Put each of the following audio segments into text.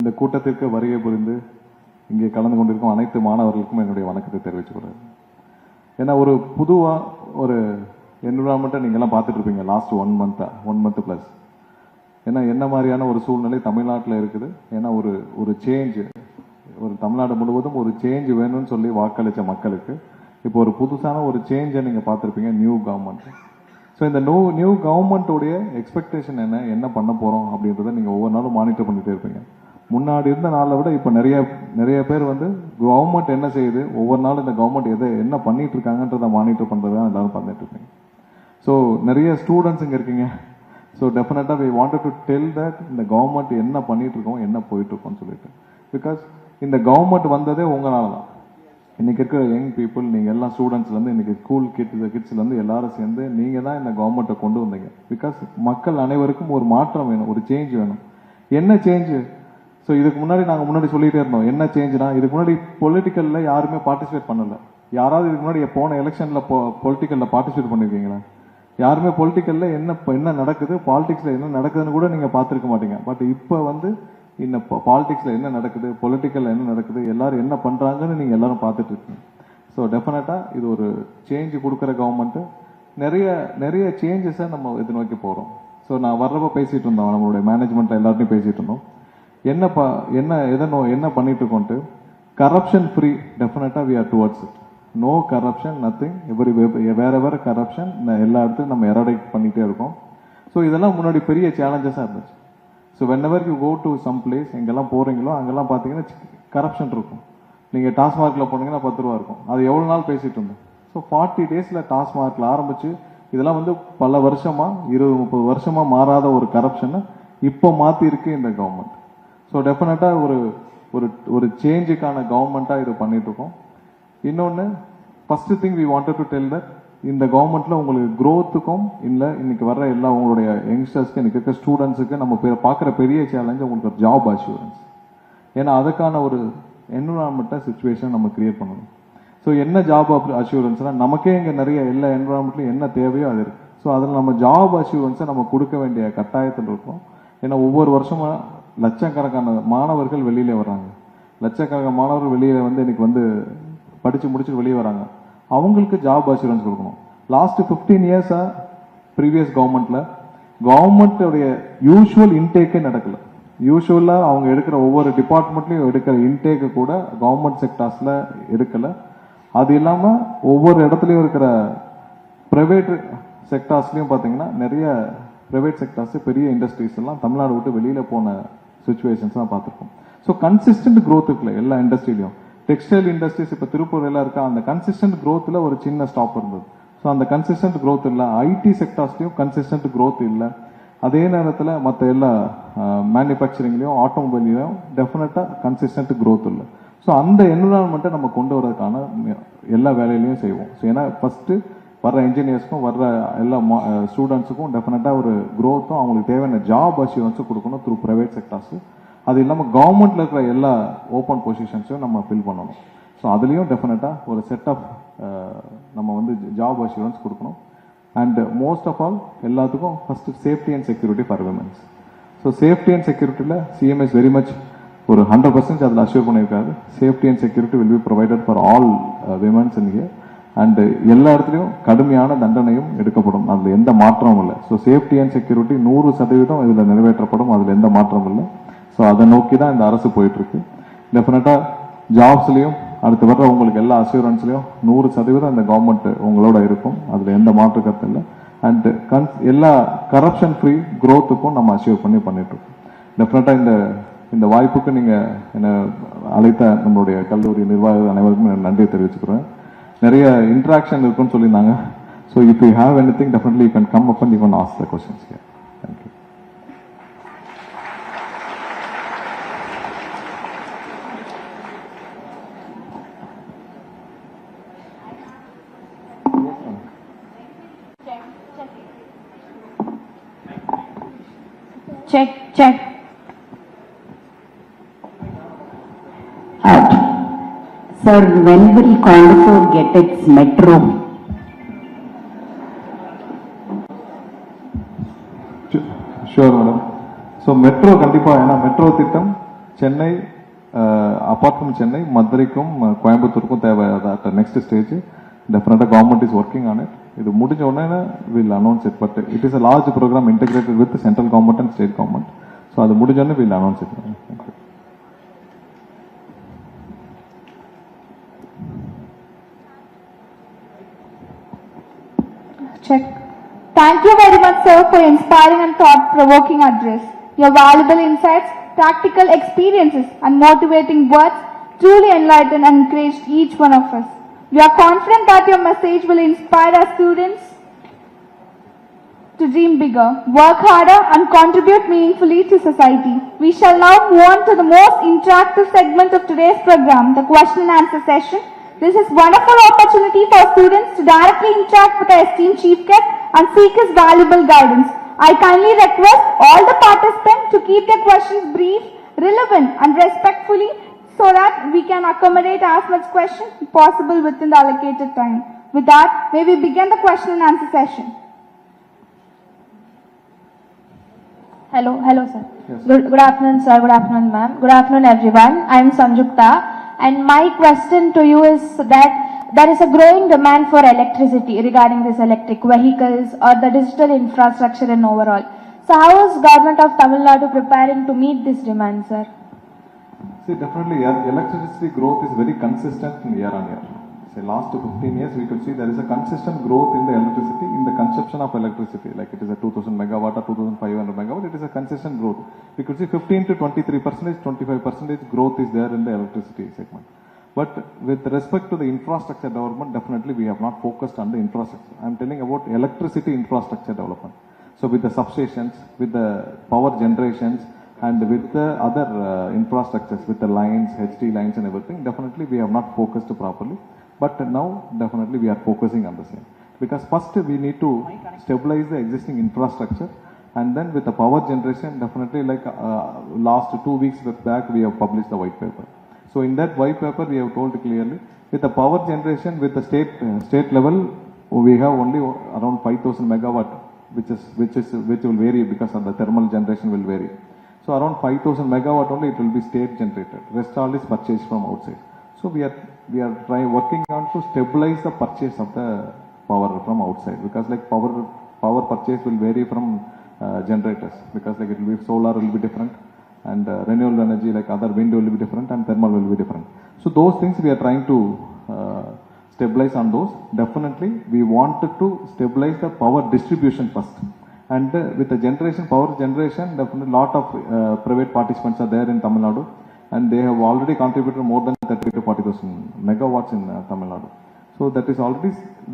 இந்த கூட்டத்திற்கு வருகை புரிந்து இங்கே கலந்து கொண்டிருக்கும் அனைத்து மாணவர்களுக்கும் என்னுடைய வணக்கத்தை தெரிவிச்சுக்கிறேன். ஏன்னா ஒரு பொதுவாக ஒரு என்விரான்மெண்ட்டை நீங்கள்லாம் பார்த்துட்டு இருப்பீங்க லாஸ்ட் ஒன் மந்த் ப்ளஸ். ஏன்னா என்ன மாதிரியான ஒரு சூழ்நிலை தமிழ்நாட்டில் இருக்குது. ஏன்னா ஒரு சேஞ்ச், ஒரு தமிழ்நாடு முழுவதும் ஒரு சேஞ்ச் வேணும்னு சொல்லி வாக்களித்த மக்களுக்கு இப்போ ஒரு புதுசான ஒரு சேஞ்சை நீங்கள் பார்த்துருப்பீங்க, நியூ கவர்மெண்ட். ஸோ இந்த நியூ கவர்மெண்ட்டோடைய எக்ஸ்பெக்டேஷன் என்ன பண்ண போகிறோம் அப்படின்றத நீங்கள் ஒவ்வொரு நாளும் மானிட்டர் பண்ணிகிட்டே இருப்பீங்க. முன்னாடி இருந்த நாளை விட இப்போ நிறைய பேர் வந்து கவர்மெண்ட் என்ன செய்யுது, ஒவ்வொரு நாளும் இந்த கவர்மெண்ட் என்ன பண்ணிட்டு இருக்காங்கன்றதை மானிட்டர் பண்ணுறது தான் எல்லாரும் பண்ணிட்டு இருப்பீங்க. ஸோ நிறைய ஸ்டூடெண்ட்ஸ் இங்கே இருக்கீங்க. ஸோ டெஃபினட்டாக we wanted to tell that இந்த கவர்மெண்ட் என்ன பண்ணிட்டு இருக்கோம், என்ன போயிட்டு இருக்கோம்னு சொல்லிட்டு. பிகாஸ் இந்த கவர்மெண்ட் வந்ததே உங்களால தான். இன்னைக்கு இருக்கிற யங் பீப்புள், நீங்கள் எல்லாம் ஸ்டூடெண்ட்ஸ்லேருந்து இன்னைக்கு ஸ்கூல் கிட்ஸ்லேருந்து எல்லாரும் சேர்ந்து நீங்கள் தான் இந்த கவர்மெண்ட்டை கொண்டு வந்தீங்க. பிகாஸ் மக்கள் அனைவருக்கும் ஒரு மாற்றம் வேணும், ஒரு சேஞ்ச் வேணும். என்ன சேஞ்சு? ஸோ இதுக்கு முன்னாடி சொல்லிட்டே இருந்தோம் என்ன சேஞ்சுனா, இதுக்கு முன்னாடி பொலிட்டிக்கலில் யாருமே பார்ட்டிசிபேட் பண்ணல. யாராவது இதுக்கு முன்னாடி போன எலெக்ஷனில் பொலிட்டிக்கலில் பார்ட்டிசிபேட் பண்ணியிருக்கீங்களா? யாருமே பொலிட்டிக்கலில் என்ன நடக்குது, பாலிடிக்ஸில் என்ன நடக்குதுன்னு கூட நீங்கள் பார்த்துருக்க மாட்டீங்க. பட் இப்போ வந்து இந்த பாலிடிக்ஸில் என்ன நடக்குது, பொலிட்டிக்கலில் என்ன நடக்குது, எல்லாரும் என்ன பண்ணுறாங்கன்னு நீங்கள் எல்லாரும் பார்த்துட்டு இருக்கீங்க. ஸோ டெஃபினட்டாக இது ஒரு சேஞ்சு கொடுக்குற கவர்மெண்ட்டு. நிறைய சேஞ்சஸை நம்ம இது நோக்கி போகிறோம். ஸோ நான் வர்றப்ப பேசிகிட்டு இருந்தோம், நம்மளுடைய மேனேஜ்மெண்ட்டில் எல்லார்ட்டையும் பேசிகிட்டு இருந்தோம். என்ன பண்ணிட்டு இருக்கோன்ட்டு. கரப்ஷன் ஃப்ரீ, டெஃபினட்டாக we are towards it. No corruption, nothing. வேற கரப்ஷன் எல்லா இடத்துலையும் நம்ம எரடைட் பண்ணிகிட்டே இருக்கோம். ஸோ இதெல்லாம் முன்னாடி பெரிய சேலஞ்சஸாக இருந்துச்சு. So whenever you go to some place, எங்கெல்லாம் போகிறீங்களோ அங்கெல்லாம் பார்த்தீங்கன்னா கரப்ஷன் இருக்கும். நீங்கள் டாஸ்மார்க்கில் போனீங்கன்னா 10 ரூபா இருக்கும். அது எவ்வளோ நாள் பேசிகிட்டு இருந்தோம். ஸோ 40 டேஸில் டாஸ்மார்க்கில் ஆரம்பித்து இதெல்லாம் வந்து பல வருஷமாக 20-30 வருஷமாக மாறாத ஒரு கரப்ஷனை இப்போ மாற்றிருக்கு இந்த கவர்மெண்ட். ஸோ டெஃபினட்டாக ஒரு சேஞ்சுக்கான கவர்மெண்ட்டாக இது பண்ணிட்டு இருக்கோம். இன்னொன்று, first thing we wanted to tell that இந்த கவர்மெண்ட்ல உங்களுக்கு க்ரோத்துக்கும் இல்லை இன்னைக்கு வர்ற எல்லா உங்களுடைய யங்ஸ்டர்ஸ்க்கு, இன்னைக்கு இருக்க ஸ்டூடெண்ட்ஸுக்கு நம்ம பார்க்குற பெரிய சேலஞ்ச் உங்களுக்கு ஒரு ஜாப் அஷூரன்ஸ். ஏன்னா அதுக்கான ஒரு என்விரான்மெண்ட்டை சுச்சுவேஷன் நம்ம கிரியேட் பண்ணணும். ஸோ என்ன ஜாப் அஷூரன்ஸ்னா, நமக்கே இங்கே நிறைய எல்லா என்விரான்மெண்ட்லையும் என்ன தேவையோ அது இருக்கு. ஸோ அதில் நம்ம ஜாப் அஷூரன்ஸை நம்ம கொடுக்க வேண்டிய கட்டாயத்தில் இருக்கோம். ஏன்னா ஒவ்வொரு வருஷமா லட்சக்கணக்கான மாணவர்கள் வெளியில வர்றாங்க. லட்சக்கணக்கான மாணவர்கள் வெளியில வந்து இன்னைக்கு வந்து படிச்சு முடிச்சுட்டு வெளியே வராங்க. அவங்களுக்கு ஜாப் அஷூரன்ஸ் கொடுக்கணும். லாஸ்ட் 15 இயர்ஸா ப்ரீவியஸ் கவர்மெண்ட்டோடைய யூஸ்வல் இன்டேக்கே நடக்கல. யூஸ்வலா அவங்க எடுக்கிற ஒவ்வொரு டிபார்ட்மெண்ட்லயும் எடுக்கிற இன்டேக்கு கூட கவர்மெண்ட் செக்டார்ஸ்ல எடுக்கல. அது இல்லாம ஒவ்வொரு இடத்துலயும் இருக்கிற பிரைவேட் செக்டார்ஸ்லயும் பாத்தீங்கன்னா நிறைய பிரைவேட் செக்டார்ஸ், பெரிய இண்டஸ்ட்ரீஸ் எல்லாம் தமிழ்நாடு விட்டு வெளியில போன சுச்சுவேஷன்ஸ் தான் பார்த்துருக்கோம். ஸோ கன்சிஸ்டன்ட் க்ரோத் இருக்குல்ல எல்லா இண்டஸ்ட்ரியிலையும். டெக்ஸ்டைல் இண்டஸ்ட்ரீஸ் இப்போ திருப்பூர் எல்லாம் இருக்கா, அந்த கன்சிஸ்டன்ட் க்ரோத்தில் ஒரு சின்ன ஸ்டாப் இருந்தது. ஸோ அந்த கன்சிஸ்டன்ட் க்ரோத் இல்லை. ஐடி செக்டார்ஸ்லையும் கன்சிஸ்டன்ட் க்ரோத் இல்லை. அதே நேரத்தில் மற்ற எல்லா மேனுஃபேக்சரிங்லையும் ஆட்டோமொபைல்லையும் டெஃபினட்டாக கன்சிஸ்டன்ட் க்ரோத் இல்லை. ஸோ அந்த என்விரான்மெண்ட்டை நம்ம கொண்டு வரதுக்கான எல்லா வேலையிலையும் செய்வோம். ஸோ ஏன்னா ஃபர்ஸ்ட் வர்ற இன்ஜினியர்ஸ்க்கும் வர்ற எல்லா ஸ்டூடெண்ட்ஸுக்கும் டெஃபினட்டாக ஒரு க்ரோத்தும் அவங்களுக்கு தேவையான ஜாப் அஷூரன்ஸும் கொடுக்கணும் த்ரூ ப்ரைவேட் செக்டார்ஸ். அது இல்லாமல் கவர்மெண்ட்ல இருக்கிற எல்லா ஓப்பன் பொசிஷன்ஸையும் நம்ம ஃபில் பண்ணணும். ஸோ அதுலேயும் டெஃபினட்டாக ஒரு செட் ஆஃப் நம்ம வந்து ஜாப் அஷூரன்ஸ் கொடுக்கணும். அண்ட் மோஸ்ட் ஆஃப் ஆல் எல்லாத்துக்கும் first safety and security for womens. So safety and செக்யூரிட்டியில் சிஎம்எஸ் வெரி மச் ஒரு 100% அதில் அஷ்யூர் பண்ணியிருக்காரு. Safety and security will be provided for all womens in here. And எல்லா இடத்துலையும் கடுமையான தண்டனையும் எடுக்கப்படும். அதில் எந்த மாற்றமும் இல்லை. ஸோ சேஃப்டி அண்ட் செக்யூரிட்டி 100% இதில் நிறைவேற்றப்படும். அதில் எந்த மாற்றமும் இல்லை. ஸோ அதை நோக்கி தான் இந்த அரசு போயிட்டு இருக்கு. டெஃபினட்டாக ஜாப்ஸ்லையும் அடுத்து வர்ற உங்களுக்கு எல்லா அஷூரன்ஸ்லையும் 100% இந்த கவர்மெண்ட் உங்களோட இருக்கும். அதில் எந்த மாற்று கருத்து இல்லை. அண்ட் எல்லா கரப்ஷன் ஃப்ரீ க்ரோத்துக்கும் நம்ம அஷ்யூர் பண்ணிட்டு இருக்கோம். டெஃபினட்டாக இந்த வாய்ப்புக்கு நீங்கள் என்னை அழைத்த நம்மளுடைய கல்லூரி நிர்வாகிகள் அனைவருக்கும் நன்றி தெரிவிச்சுக்கிறேன். நிறைய இன்ட்ராக்ஷன் இருக்குன்னு சொல்லியிருந்தாங்க. So if you have anything definitely you can come up and you can ask the questions here. Thank you. Check. Out. Sir, when will Coimbatore get its metro? Sure, madam. So metro kandipa, metro thittam Chennai, apart from Chennai, Madurai-kum, Coimbatore-kum தேவை at next stage. Definitely government is working on it. இது முடிஞ்ச உடனே we'll announce it, but it is a large program integrated with the central government and state government. So அது முடிஞ்ச உடனே we'll announce it. Thank you. Check. Thank you very much, sir, for your inspiring and thought-provoking address. Your valuable insights, practical experiences, and motivating words truly enlightened and encouraged each one of us. We are confident that your message will inspire our students to dream bigger, work harder, and contribute meaningfully to society. We shall now move on to the most interactive segment of today's program, the question and answer session. This is a wonderful opportunity for students to directly interact with our esteemed chief guest and seek his valuable guidance. I kindly request all the participants to keep their questions brief, relevant, and respectfully so that we can accommodate as much questions possible within the allocated time. With that, may we begin the question and answer session. Hello, sir. Yes. Good afternoon, sir. Good afternoon, ma'am. Good afternoon, everyone. I am Sanjukta, and my question to you is that there is a growing demand for electricity regarding these electric vehicles or the digital infrastructure in overall. So, how is government of Tamil Nadu preparing to meet this demand, sir? See, definitely, electricity growth is very consistent year on year. Say, last 15 years, we could see there is a consistent growth in the electricity, in the consumption of electricity. Like it is a 2000 megawatt or 2500 megawatt, it is a consistent growth. We could see 15 to 23%, 25% growth is there in the electricity segment. But with respect to the infrastructure development, definitely we have not focused on the infrastructure. I am telling about electricity infrastructure development. So with the substations, with the power generations, and with the other infrastructures, with the lines, HT lines and everything, definitely we have not focused properly. But now, definitely we are focusing on the same. Because first we need to stabilize the existing infrastructure, and then with the power generation, definitely like last 2 weeks back, we have published the white paper. So in that white paper, we have told clearly, with the power generation, with the state level, we have only around 5,000 megawatt, which will vary because of the thermal generation will vary. So around 5,000 megawatt only it will be state generated. Rest all is purchased from outside. So we are working on to stabilize the purchase of the power from outside, because like power purchase will vary from generators, because like it will be solar will be different, and renewable energy like other wind will be different, and thermal will be different. So those things we are trying to stabilize on those. Definitely we wanted to stabilize the power distribution first. And with the power generation, definitely lot of private participants are there in Tamil Nadu, and they have already contributed more than 30 to 40,000 megawatts in Tamil Nadu. So that is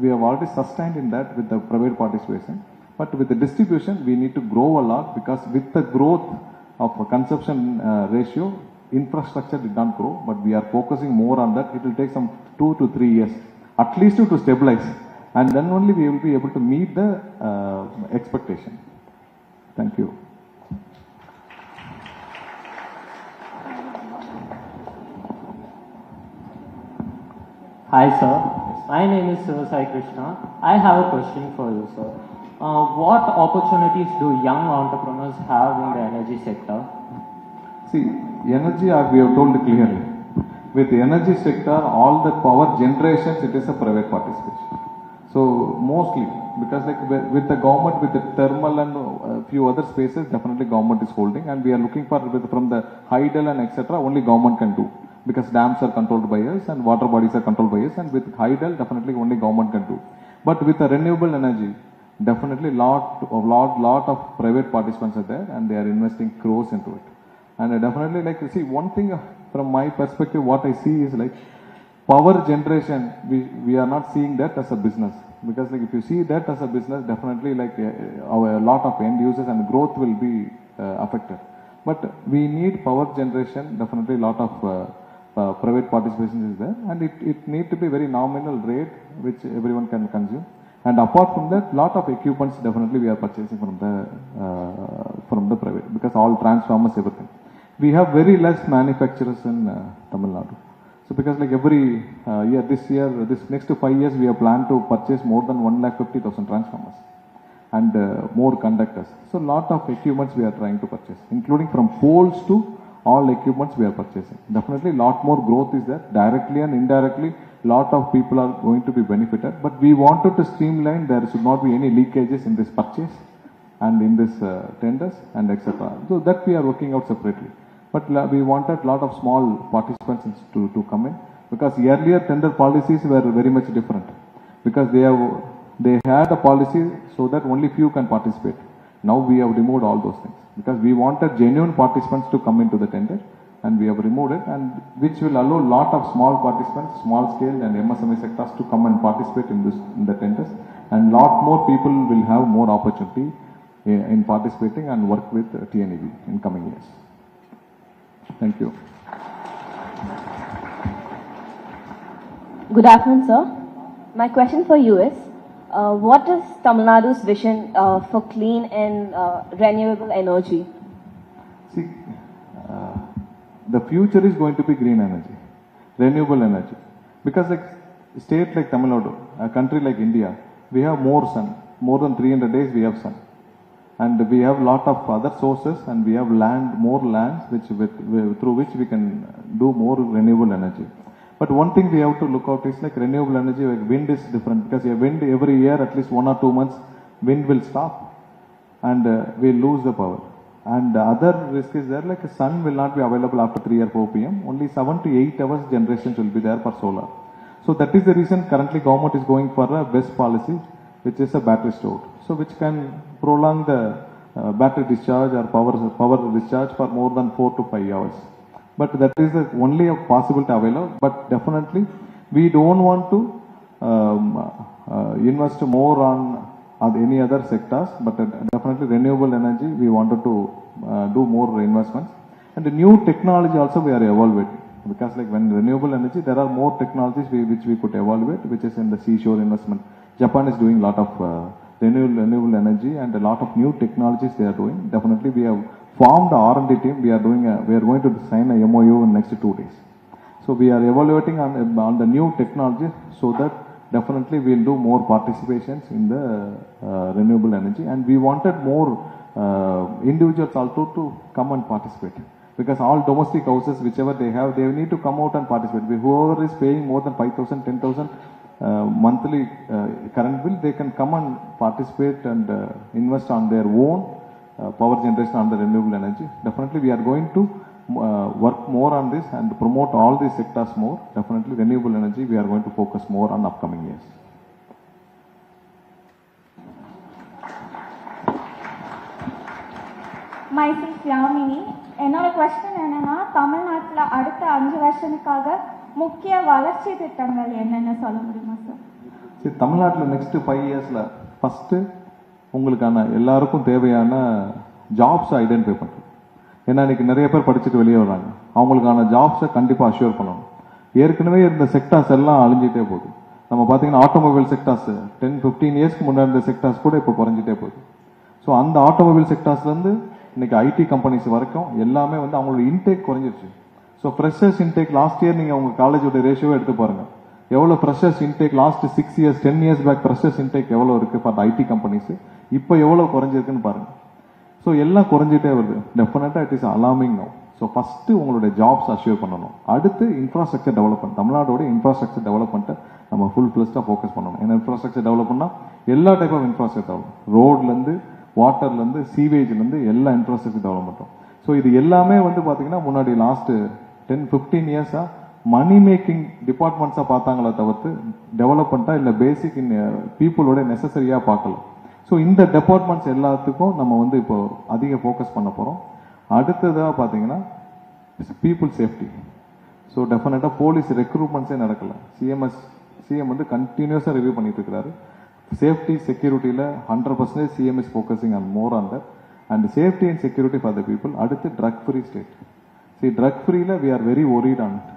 we have already sustained in that with the private participation. But with the distribution, we need to grow a lot, because with the growth of consumption ratio, infrastructure did not grow, but we are focusing more on that. It will take some 2 to 3 years, at least to stabilize. And then only we will be able to meet the expectation. Thank you. Hi sir, my name is Ctr.N. I have a question for you, sir. What opportunities do young entrepreneurs have in the energy sector? See, energy, we have told clearly. With the energy sector, all the power generations, it is a private participation. So mostly, because like with the government, with the thermal and a few other spaces, definitely government is holding, and we are looking for from the hydel and etc. only government can do, because dams are controlled by us and water bodies are controlled by us, and with hydel definitely only government can do. But with the renewable energy, definitely lot of private participants are there, and they are investing crores into it. And definitely like see, one thing from my perspective, what I see is like power generation, we are not seeing that as a business, because like if you see that as a business, definitely like a lot of end users and growth will be affected. But we need power generation, definitely a lot of private participation is there, and it need to be very nominal rate which everyone can consume. And apart from that, lot of equipments definitely we are purchasing from the private, because all transformers, everything. We have very less manufacturers in Tamil Nadu. So because like every this next 5 years, we have planned to purchase more than 150,000 transformers and more conductors. So lot of equipments we are trying to purchase, including from poles to all equipments we are purchasing. Definitely lot more growth is there, directly and indirectly lot of people are going to be benefited, but we wanted to streamline, there should not be any leakages in this purchase and in this tenders and etc. So that we are working out separately, but we wanted lot of small participants to come in, because earlier tender policies were very much different, because they had a policy so that only few can participate. Now we have removed all those things, because we wanted genuine participants to come into the tender, and we have removed it, and which will allow lot of small participants, small scale and MSME sectors to come and participate in the tenders, and lot more people will have more opportunity in participating and work with TNEB in coming years. Thank you. Good afternoon, sir. My question for you is, what is Tamil Nadu's vision for clean and renewable energy? See, the future is going to be green energy, renewable energy, because like state like Tamil Nadu, a country like India, we have more sun, more than 300 days we have sun, and we have lot of other sources, and we have more lands through which we can do more renewable energy. But one thing we have to look out is like renewable energy, like wind is different, because wind every year at least 1 or 2 months wind will stop and we lose the power. And the other risk is there, like sun will not be available after 3 or 4 p.m. Only 7 to 8 hours generations will be there for solar. So that is the reason currently government is going for a BESS policy, which is a battery stored, so which can prolong the battery discharge or power discharge for more than 4 to 5 hours. But that is the only a possibility available. But definitely we don't want to invest more on any other sectors, but definitely renewable energy we wanted to do more investments. And the new technology also we are evaluating, because like when renewable energy, there are more technologies which we could evaluate, which is in the seashore investment. Japan is doing a lot of renewable energy, and a lot of new technologies they are doing. Definitely we have formed the R&D team. We are going to sign a MOU in next 2 days. So we are evaluating on the new technology, so that definitely we will do more participations in the renewable energy, and we wanted more individuals also to come and participate, because all domestic houses whichever they have, they need to come out and participate. Whoever is paying more than 5,000, 10,000 monthly current bill, they can come and participate and invest on their own power generation on the renewable energy. Definitely we are going to work more on this and promote all these sectors more. Definitely renewable energy we are going to focus more on upcoming years. Myself Yamini. என்னோட question என்னன்னா, தமிழ்நாட்டில் அடுத்த 5 வருஷத்துக்காக முக்கிய வளர்ச்சி திட்டங்கள் என்னென்ன சொல்ல முடியுமா சார்? சரி, தமிழ்நாட்டில் நெக்ஸ்ட் 5 இயர்ஸில் ஃபஸ்ட்டு உங்களுக்கான எல்லாருக்கும் தேவையான ஜாப்ஸை ஐடென்டிஃபை பண்ணுறது. ஏன்னா இன்னைக்கு நிறைய பேர் படிச்சுட்டு வெளியே வர்றாங்க, அவங்களுக்கான ஜாப்ஸை கண்டிப்பாக அஷ்யூர் பண்ணணும். ஏற்கனவே இருந்த செக்டார்ஸ் எல்லாம் அழிஞ்சிட்டே போகுது. நம்ம பார்த்தீங்கன்னா ஆட்டோமொபைல் செக்டார்ஸ் 10-15 இயர்ஸ்க்கு முன்னாடி இருந்த செக்டார்ஸ் கூட இப்போ குறைஞ்சிட்டே போகுது. ஸோ அந்த ஆட்டோமொபைல் செக்டார்ஸ்லேருந்து இன்னைக்கு ஐடி கம்பெனிஸ் வரைக்கும் எல்லாமே வந்து அவங்களோட இன்டேக் குறைஞ்சிருச்சு. So freshers intake last year நீங்கள் உங்கள் காலேஜோட ரேஷியோவை எடுத்து பாருங்கள், எவ்வளோ freshers intake last 6 years 10 years back freshers intake எவ்வளோ இருக்குது ஃபார் ஐடி கம்பெனிஸ், இப்போ எவ்வளோ குறைஞ்சிருக்குன்னு பாருங்கள். ஸோ எல்லாம் குறைஞ்சிட்டே வருது. டெஃபினட்டாக it is alarming no. So first உங்களுடைய ஜாப்ஸ் அஷ்யூர் பண்ணணும். அடுத்து இன்ஃப்ராஸ்ட்ரக்சர் டெவலப்மெண்ட், தமிழ்நாடோட இன்ஃப்ராஸ்ட்ரக்சர் டெவலப்மெண்ட்டை நம்ம ஃபுல் ஃபிளஸ்டாக ஃபோக்கஸ் பண்ணணும். ஏன்னா இன்ஃப்ராஸ்ட்ரக்சர் டெவலப் பண்ணால் எல்லா டைப் ஆஃப் இன்ஃப்ராஸ்ட்ரக்சர் டெவலப், ரோட்லேருந்து வாட்டர்லேருந்து சீவேஜ்லேருந்து எல்லா இன்ஃப்ராஸ்ட்ரக்சர் டெவலப் பண்ணுறோம். ஸோ இது எல்லாமே வந்து பார்த்தீங்கன்னா முன்னாடி லாஸ்ட் 10-15 இயர்ஸாக மணி மேக்கிங் டிபார்ட்மெண்ட்ஸாக பார்த்தாங்களே தவிர்த்து டெவலப்மெண்ட்டாக இல்லை பேசிக் பீப்புளோட நெசசரியாக பார்க்கல. ஸோ இந்த டிபார்ட்மெண்ட்ஸ் எல்லாத்துக்கும் நம்ம வந்து இப்போ அதிக ஃபோக்கஸ் பண்ண போகிறோம். அடுத்ததாக பார்த்தீங்கன்னா பீப்புள் சேஃப்டி. ஸோ டெஃபினட்டாக போலீஸ் ரெக்ரூட்மெண்ட்ஸே நடக்கலை. சிஎம் வந்து கண்டினியூஸாக ரிவ்யூ பண்ணிட்டு இருக்கிறாரு. சேஃப்டி செக்யூரிட்டியில் 100% CM is focusing on more on that and safety and security for the people. அடுத்து ட்ரக் ஃப்ரீ ஸ்டேட். ட்ரக் ஃப்ரீல we are very worried on it.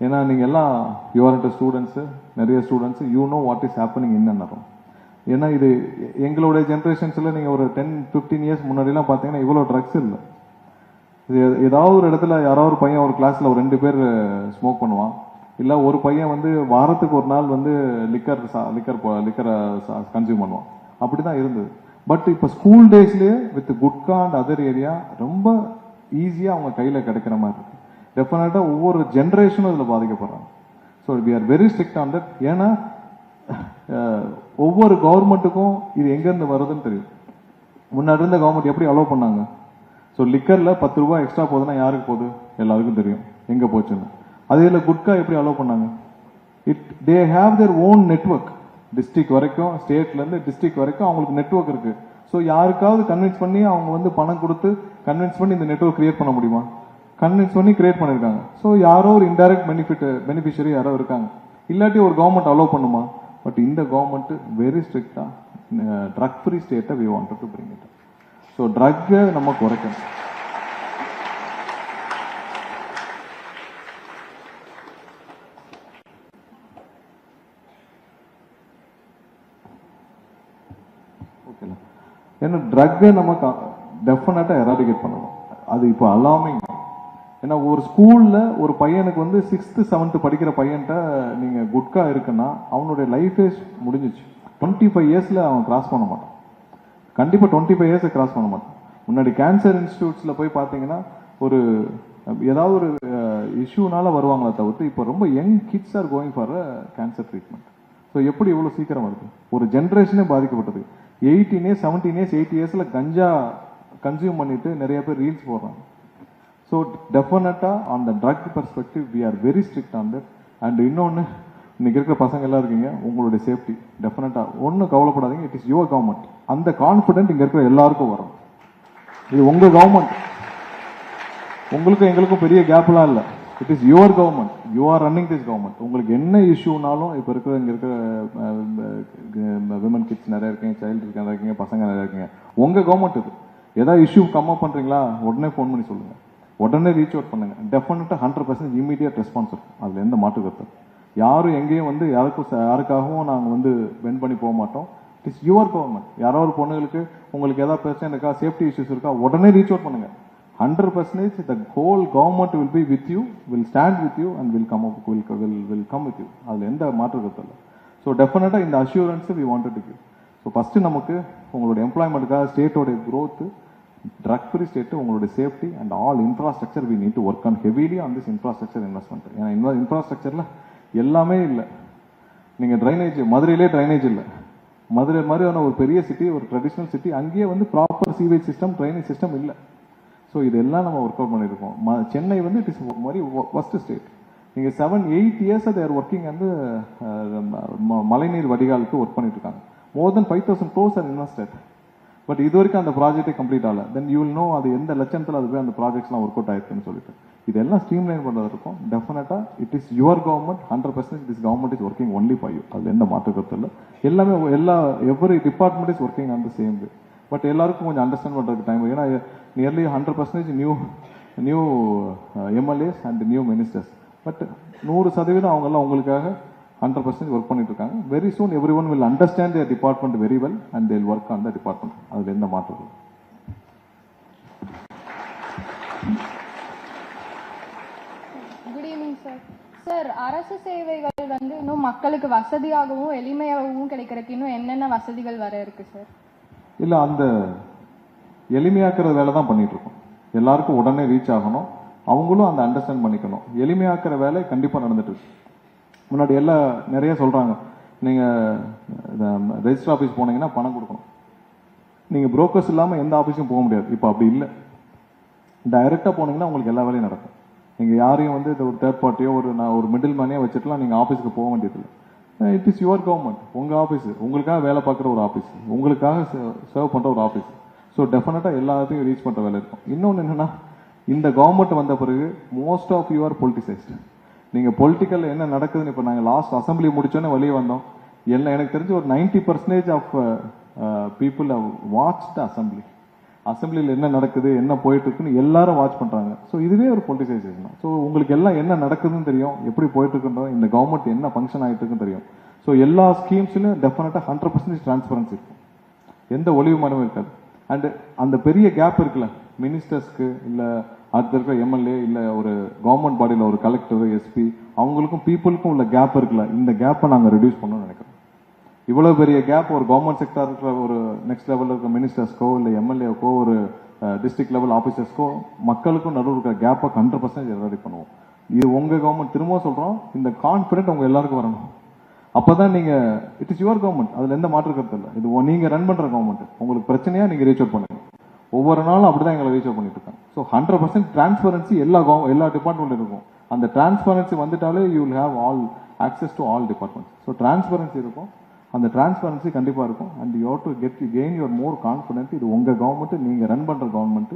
ஏன்னா நீங்கள் எல்லாம் யூஆர்என்ட் ஸ்டூடெண்ட்ஸு, நிறைய students you know what is happening இன்னும். ஏன்னா இது எங்களுடைய ஜென்ரேஷன்ஸில் நீங்கள் ஒரு 10-15 இயர்ஸ் முன்னாடிலாம் பார்த்தீங்கன்னா இவ்வளோ ட்ரக்ஸ் இல்லை. இது ஏதாவது ஒரு இடத்துல யாராவது ஒரு பையன் ஒரு கிளாஸில் ஒரு 2 பேர் ஸ்மோக் பண்ணுவான், இல்லை ஒரு பையன் வந்து வாரத்துக்கு ஒரு நாள் வந்து லிக்கரை கன்சியூம் பண்ணுவான். அப்படி தான் இருந்தது. பட் இப்போ ஸ்கூல் டேஸ்லேயே with gutka and other area ரொம்ப ஈஸியாக அவங்க கையில் கிடைக்கிற மாதிரி இருக்கு. டெஃபினட்டாக ஒவ்வொரு ஜென்ரேஷனும் இதில் பாதிக்கப்படுறாங்க. So we are very strict on that. ஏன்னா ஒவ்வொரு கவர்மெண்ட்டுக்கும் இது எங்கேருந்து வருதுன்னு தெரியும். முன்னாடி இருந்த கவர்மெண்ட் எப்படி அலோவ் பண்ணாங்க? ஸோ லிக்கரில் 10 ரூபாய் எக்ஸ்ட்ரா போகுதுன்னா யாருக்கு போகுது? எல்லாருக்கும் தெரியும் எங்கே போச்சுன்னு. அதே இல்லை குட்கா எப்படி அலோவ் பண்ணாங்க? They have their own network. District வரைக்கும், ஸ்டேட்லேருந்து டிஸ்ட்ரிக்ட் வரைக்கும் அவங்களுக்கு நெட்வொர்க் இருக்கு. ஸோ யாருக்காவது கன்வின்ஸ் பண்ணி அவங்க வந்து பணம் கொடுத்து கன்வின்ஸ் பண்ணி இந்த நெட்வொர்க் கிரியேட் பண்ண முடியுமா? கன்வின்ஸ் பண்ணி கிரியேட் பண்ணியிருக்காங்க. ஸோ யாரோ ஒரு இன்டைரக்ட் பெனிஃபிஷரி யாரோ இருக்காங்க. இல்லாட்டி ஒரு கவர்மெண்ட் அலோவ் பண்ணுமா? பட் இந்த கவர்மெண்ட் வெரி ஸ்ட்ரிக்டா ட்ரக் ஃப்ரீ ஸ்டேட்டை we wanted to bring it. So ட்ரக்கை நம்ம குறைக்கணும். ஓகேங்களா? ஏன்னா ட்ரக்கை நம்ம டெஃபினட்டா எராடிகேட் பண்ணணும். அது இப்போ அலாமிங். ஏன்னா ஒரு ஸ்கூல்ல ஒரு பையனுக்கு வந்து 6th 7th படிக்கிற பையன்ட்ட நீங்க குட்கா இருக்குன்னா அவனுடைய லைஃபே முடிஞ்சிச்சு. 25 இயர்ஸ்ல அவன் கிராஸ் பண்ண மாட்டான். கண்டிப்பா 25 இயர்ஸ் கிராஸ் பண்ண மாட்டான். முன்னாடி கேன்சர் இன்ஸ்டிடியூட்ஸ்ல போய் பாத்தீங்கன்னா ஒரு ஏதாவது ஒரு இஷ்யூனால வருவாங்களே தவிர்த்து இப்போ ரொம்ப young kids are going for cancer treatment. So எப்படி இவ்வளவு சீக்கிரம் வருது? ஒரு ஜென்ரேஷனே பாதிக்கப்பட்டது. 18 இயர்ஸ் 17 இயர்ஸ் 8 இயர்ஸ்ல கஞ்சா கன்சியூம் பண்ணிட்டு நிறைய பேர் ரீல்ஸ் போடுறாங்க. ஸோ டெஃபினட்டா on the drug perspective we are very strict on that. And இன்னொன்று, இன்னைக்கு இருக்கிற பசங்க எல்லாம் இருக்கீங்க, உங்களுடைய சேஃப்டி டெஃபினட்டா ஒன்றும் கவலைப்படாதீங்க. It is your government. அந்த கான்ஃபிடென்ட் இங்க இருக்கிற எல்லாருக்கும் வரும். இது உங்க கவர்மெண்ட். உங்களுக்கும் எங்களுக்கும் பெரிய கேப்லாம் இல்லை. It is your government. You are running this government. உங்களுக்கு என்ன இஷ்யூனாலும் இப்போ இருக்கிற இங்க இருக்கிற விமன் கிட்ஸ் நிறைய இருக்கீங்க, சைல்டு நிறைய இருக்கீங்க, பசங்க நிறைய இருக்கீங்க. உங்க கவர்மெண்ட் இது. ஏதாவது இஷ்யூ கம் அப் பண்றீங்களா, உடனே ஃபோன் பண்ணி சொல்லுங்க, உடனே ரீச் அவுட் பண்ணுங்க. டெஃபினட்டா 100% இமீடியட் ரெஸ்பான்ஸ் இருக்கும். அதுல எந்த மாற்று கருத்து. யாரும் எங்கேயும் வந்து யாருக்காகவும் நாங்க வந்து வென் பண்ணி போக மாட்டோம். It is your government. யாரோ ஒரு பொண்ணுங்களுக்கு உங்களுக்கு ஏதாவது பிரச்சனை இருக்கா, சேஃப்டி இஷ்யூஸ் இருக்கா, உடனே ரீச் அவுட் பண்ணுங்க. 100% the whole government will be with you, will stand with you and will come with you. அதுல எந்த மாற்று கருத்து இல்லை. ஸோ டெஃபினட்டா இந்த assurance we wanted to give. So first நமக்கு உங்களோட எம்ப்ளாய்மெண்ட்டுக்காக ஸ்டேட்டோட growth, ட்ரக் ஃப்ரீ ஸ்டேட், உங்களுடைய safety and all infrastructure we need to work on heavily on this infrastructure investment. ஏன்னா இன்ஃப்ராஸ்ட்ரக்சர்ல எல்லாமே இல்லை. நீங்க ட்ரைனேஜ், மதுரையிலே ட்ரைனேஜ் இல்லை. மதுரை மாதிரியான ஒரு பெரிய சிட்டி, ஒரு ட்ரெடிஷனல் சிட்டி, அங்கேயே வந்து proper sewage system, drainage system இல்லை. ஸோ இதெல்லாம் நம்ம ஒர்க் அவுட் பண்ணியிருக்கோம். சென்னை வந்து இட் இஸ் மாதிரி ஃபர்ஸ்ட் ஸ்டேட். நீங்க 7-8 இயர்ஸ் தேர் ஒர்க்கிங் வந்து மழைநீர் வடிகாலுக்கு ஒர்க் பண்ணிட்டு இருக்காங்க. மோர் தென் 5,000 crores ஆர் இன்வெஸ்டட். பட் இது வரைக்கும் அந்த ப்ராஜெக்டே கம்ப்ளீட் ஆகல. தென் யூ வில் நோ அது எந்த லட்சத்தில் அது போய் அந்த ப்ராஜெக்ட்ஸ்லாம் ஒர்க் அவுட் ஆயிருக்குன்னு சொல்லிட்டு. இதெல்லாம் ஸ்ட்ரீம்லைன் பண்ணுறது இருக்கும். டெஃபினட்டா it is your government. 100% this government is working only for you. அதுல எந்த மாற்று கருத்து இல்லை. எல்லாமே every department is working on the same way. But எல்லாருக்கும் கொஞ்சம் அண்டர்ஸ்டாண்ட் பண்றதுக்கு டைம். ஏன்னா nearly 100% new MLAs and new ministers. But 100% அவங்க எல்லாம் உங்களுக்காக 100% ஒர்க் பண்ணிட்டு இருக்காங்க. Very soon every one will understand their department very well and they'll work on the department. அதுல எந்த மாற்றம். Good evening sir. சார், அரசு சேவைகள் வந்து இன்னும் மக்களுக்கு வசதியாகவும் எளிமையாகவும் கிடைக்கிறதுக்கு இன்னும் என்னென்ன வசதிகள் வர இருக்கு சார்? இல்ல, அந்த எளிமையாக்குற வேலை தான் பண்ணிட்டு இருக்கோம். எல்லாருக்கும் உடனே ரீச் ஆகணும், அவங்களும் அந்த அண்டர்ஸ்டாண்ட் பண்ணிக்கணும். எளிமையாக்குற வேலை கண்டிப்பா நடந்துட்டு இருக்கு. முன்னாடி எல்லாம் நிறைய சொல்றாங்க, நீங்க ரெஜிஸ்டர் ஆபீஸ் போனீங்கன்னா பணம் கொடுக்கணும், நீங்க புரோக்கர்ஸ் இல்லாம எந்த ஆபீஸும் போக முடியாது. இப்ப அப்படி இல்லை. டைரக்டா போனீங்கன்னா உங்களுக்கு எல்லா வேலையும் நடக்கும். நீங்க யாரையும் வந்து ஒரு தேர்ட் பார்ட்டியோ ஒரு மிடில் மேனையோ வச்சுட்டுலாம் நீங்க ஆபீஸ்க்கு போக வேண்டியதில்லை. It is your government. உங்க ஆபீஸ், உங்களுக்காக வேலை பார்க்குற ஒரு ஆபீஸ், உங்களுக்காக சர்வ் பண்ற ஒரு ஆபீஸ். ஸோ டெஃபினட்டா எல்லாத்தையும் ரீச் பண்ற வேலை இருக்கும். இன்னொன்று என்னன்னா, இந்த கவர்மெண்ட் வந்த பிறகு மோஸ்ட் ஆஃப் யூ ஆர் பொலிட்டிசைஸ்டு. நீங்க பொலிட்டிக்கல் என்ன நடக்குதுன்னு இப்போ நாங்கள் லாஸ்ட் அசம்பிளி முடிச்சோன்னே வெளியே வந்தோம். எனக்கு தெரிஞ்சு ஒரு 90% of people have watched assembly. அசம்பிளியில் என்ன நடக்குது, என்ன போயிட்டு இருக்குன்னு எல்லாரும் வாட்ச் பண்றாங்க. ஸோ இதுவே ஒரு பொலிட்டிசைசேஷன் தான். ஸோ உங்களுக்கு எல்லாம் என்ன நடக்குதுன்னு தெரியும், எப்படி போயிட்டு இருக்குன்றோம், இந்த கவர்மெண்ட் என்ன ஃபங்க்ஷன் ஆகிட்டு இருக்குன்னு தெரியும். ஸோ எல்லா ஸ்கீம்ஸ்லையும் டெஃபினட்டா 100% டிரான்ஸ்பரன்சி இருக்கும். எந்த ஒளிவு மரமும் இருக்காது. அண்ட் அந்த பெரிய கேப் இருக்குல்ல, மினிஸ்டர்ஸ்க்கு இல்ல அடுத்த இருக்கிற எம்எல்ஏ இல்ல ஒரு கவர்மெண்ட் பாடியில் ஒரு கலெக்டர், எஸ்பி, அவங்களுக்கும் பீப்புளுக்கும் உள்ள கேப் இருக்குல்ல, இந்த கேப்பை நாங்கள் ரெடியூஸ் பண்ணணும்னு நினைக்கிறோம். இவ்வளவு பெரிய கேப் ஒரு கவர்மெண்ட் செக்டர் இருக்கிற ஒரு நெக்ஸ்ட் லெவலில் இருக்க மினிஸ்டர்ஸ்க்கோ இல்லை எம்எல்ஏக்கோ ஒரு டிஸ்ட்ரிக்ட் லெவல் ஆஃபீஸர்ஸ்க்கும் மக்களுக்கும் நடுவில் இருக்கிற கேப்பை 100% ரெடி பண்ணுவோம். இது உங்க கவர்மெண்ட், திரும்ப சொல்றோம், இந்த கான்ஃபிடென்ட் உங்க எல்லாருக்கும் வரணும். அப்பதான் நீங்க, இட் இஸ் யுவர் கவர்மெண்ட், அதுல எந்த மாற்று கருத்து இல்லை. இது நீங்க ரன் பண்ற கவர்மெண்ட். உங்களுக்கு பிரச்சனையா நீங்க ரீச் அவுட் பண்ணுங்க. ஒவ்வொரு நாளும் அப்படிதான் எங்களை ரீச் அவுட் பண்ணிட்டு இருக்காங்க. ஸோ 100% டிரான்ஸ்பரன்சி எல்லா டிபார்ட்மெண்ட்ல இருக்கும். அந்த டிரான்ஸ்பரன்சி வந்துட்டாலே you will have all access to all departments. So transparency இருக்கும், அந்த டிரான்ஸ்பரன்சி கண்டிப்பா இருக்கும். And you have to gain your more confident. இது உங்க கவர்மெண்ட், நீங்க ரன் பண்ற கவர்மெண்ட்.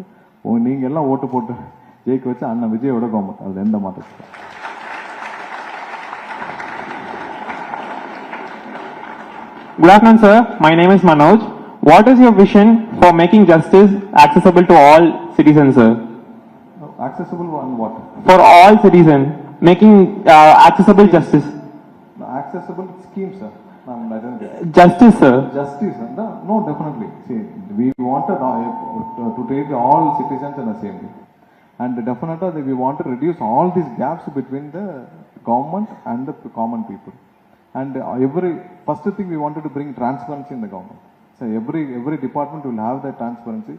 நீங்க எல்லாம் ஓட்டு போட்டு ஜெயிக்க வச்சு அண்ணன் விஜயோட கவர்மெண்ட், அதுல எந்த மாற்றம். Good afternoon, sir. My name is Manoj. What is your vision for making justice accessible to all citizens, sir? Accessible on what? For all citizens, making accessible justice. Accessible scheme, sir. I don't get it. Justice, sir. Justice, no, definitely. See, we wanted to treat all citizens in the same way. And definitely we want to reduce all these gaps between the government and the common people. And first thing we wanted to bring transparency in the government. So every department will have that transparency.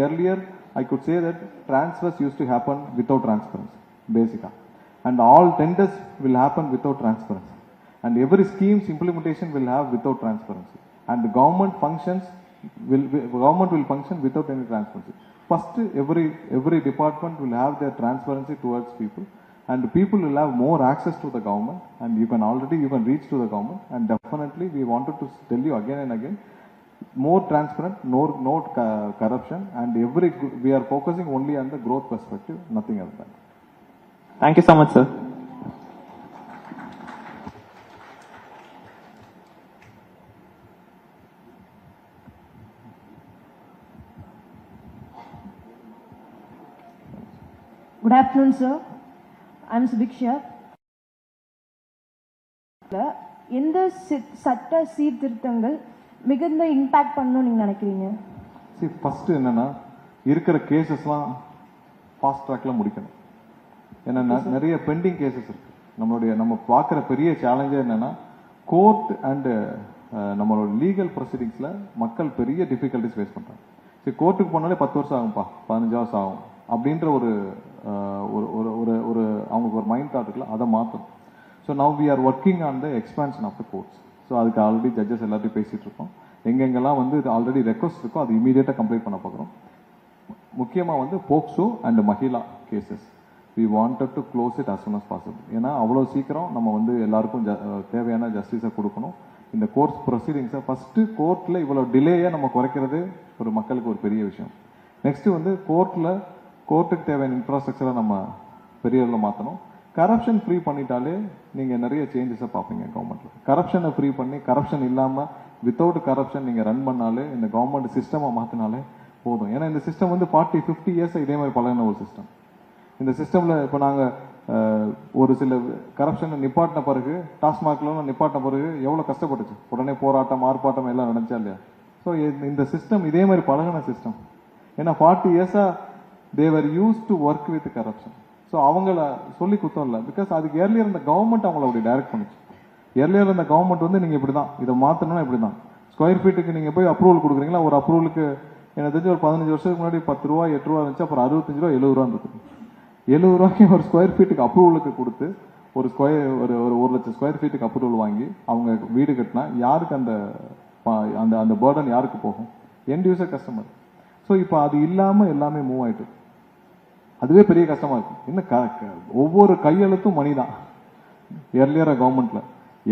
Earlier I could say that transfers used to happen without transparency, basically. And all tenders will happen without transparency. And every scheme's implementation will have without transparency. And the government will function without any transparency. First, every department will have their transparency towards people. And people will have more access to the government, and you can reach to the government. And definitely we wanted to tell you again and again, more transparent, no corruption, and we are focusing only on the growth perspective, nothing else than that. Thank you so much, sir. Good afternoon, sir. I'm Subiksha. எந்த சட்ட சீர்திருத்தங்கள் மிகுந்த impact பண்ணணும் நீங்க நினைக்கிறீங்க? First என்னன்னா, இருக்கிற கேசஸ்லாம் fast ட்ராக்ல முடிக்கணும். என்னன்னா, நிறைய பெண்டிங் கேசஸ் இருக்கு. நம்ம பார்க்குற பெரிய சேலஞ்சே என்னன்னா, கோர்ட் அண்ட் நம்மளோட லீகல் ப்ரொசீடிங்ஸ்ல மக்கள் பெரிய டிஃபிகல்டிஸ் ஃபேஸ் பண்றாங்க. சரி, கோர்ட்டுக்கு போனாலே 10 வருஷம் ஆகும்பா, 15 வருஷம் ஆகும் அப்படின்ற ஒரு அவங்களுக்கு ஒரு மைண்ட் தாட் இருக்குல்ல, அதை மாற்றணும். So now we are working on the expansion of the courts. So அதுக்கு ஆல்ரெடி ஜட்ஜஸ் எல்லாத்தையும் பேசிட்டு இருக்கோம். எங்கெங்கெல்லாம் இது ஆல்ரெடி ரெக்வஸ்ட் இருக்கோ அது இமீடியட்டாக கம்ப்ளீட் பண்ண பார்க்குறோம். முக்கியமாக POCSO and Mahila cases we wanted to close it as soon as possible. ஏன்னா அவ்வளோ சீக்கிரம் நம்ம எல்லாருக்கும் தேவையான ஜஸ்டிஸை கொடுக்கணும். இந்த கோர்ட் ப்ரொசீடிங்ஸை ஃபர்ஸ்ட் கோர்ட்டில் இவ்வளோ டிலேயை நம்ம குறைக்கிறது ஒரு மக்களுக்கு ஒரு பெரிய விஷயம். நெக்ஸ்ட் கோர்ட்டுக்கு தேவையான இன்ஃப்ராஸ்ட்ரக்சரை நம்ம பெரிய அளவில் மாற்றணும். கரப்ஷன் ஃப்ரீ பண்ணிட்டாலே நீங்கள் நிறைய சேஞ்சஸை பார்ப்பீங்க கவர்மெண்ட்ல. கரப்ஷனை ஃப்ரீ பண்ணி, கரப்ஷன் இல்லாமல் வித்தவுட் கரப்ஷன் நீங்கள் ரன் பண்ணாலே, இந்த கவர்மெண்ட் சிஸ்டமை மாற்றினாலே போதும். ஏன்னா இந்த சிஸ்டம் 40-50 இயர்ஸ் இதே மாதிரி பழகின ஒரு சிஸ்டம். இந்த சிஸ்டமில் இப்போ நாங்கள் ஒரு சில கரப்ஷனை நிப்பாட்டின பிறகு, டாஸ்மாக்ல நிப்பாட்டின பிறகு எவ்வளோ கஷ்டப்பட்டுச்சு. உடனே போராட்டம், ஆர்ப்பாட்டம் எல்லாம் நடந்துச்சா இல்லையா? ஸோ இந்த சிஸ்டம் இதே மாதிரி பழகின சிஸ்டம். ஏன்னா 40 இயர்ஸாக they were use to work with corruption. So அவங்கள சொல்லி குத்தம் இல்லை. பிகாஸ் அதுக்கு ஏர்லியர் இந்த கவர்மெண்ட் அவங்கள அப்படி டைரக்ட் பண்ணிச்சு. ஏர்லியர் இந்த கவர்மெண்ட் நீங்கள் இப்படி தான், இதை மாற்றணும்னா இப்படி தான். ஸ்கொயர் ஃபீட்டுக்கு நீங்கள் போய் அப்ரூவல் கொடுக்குறீங்களா, ஒரு அப்ரூவலுக்கு எனக்கு தெரிஞ்சு ஒரு 15 வருஷத்துக்கு முன்னாடி 10 ரூபா 8 ரூபா இருந்துச்சு. அப்புறம் 65 ரூபா 70 ரூபான்னு இருக்குது. 70 ரூபாய்க்கு ஒரு ஸ்கொயர் ஃபீட்டுக்கு அப்ரூவலுக்கு கொடுத்து ஒரு 1 லட்சம் ஸ்கொயர் ஃபீட்டுக்கு அப்ரூவல் வாங்கி அவங்க வீடு கட்டினா யாருக்கு அந்த பேர்டன் யாருக்கு போகும்? End user customer. ஸோ இப்போ அது இல்லாமல் எல்லாமே மூவ் ஆயிட்டு, அதுவே பெரிய கஷ்டமா இருக்கு. இன்னும் ஒவ்வொரு கையெழுத்தும் மணி தான். ஏர்லியரா கவர்மெண்ட்ல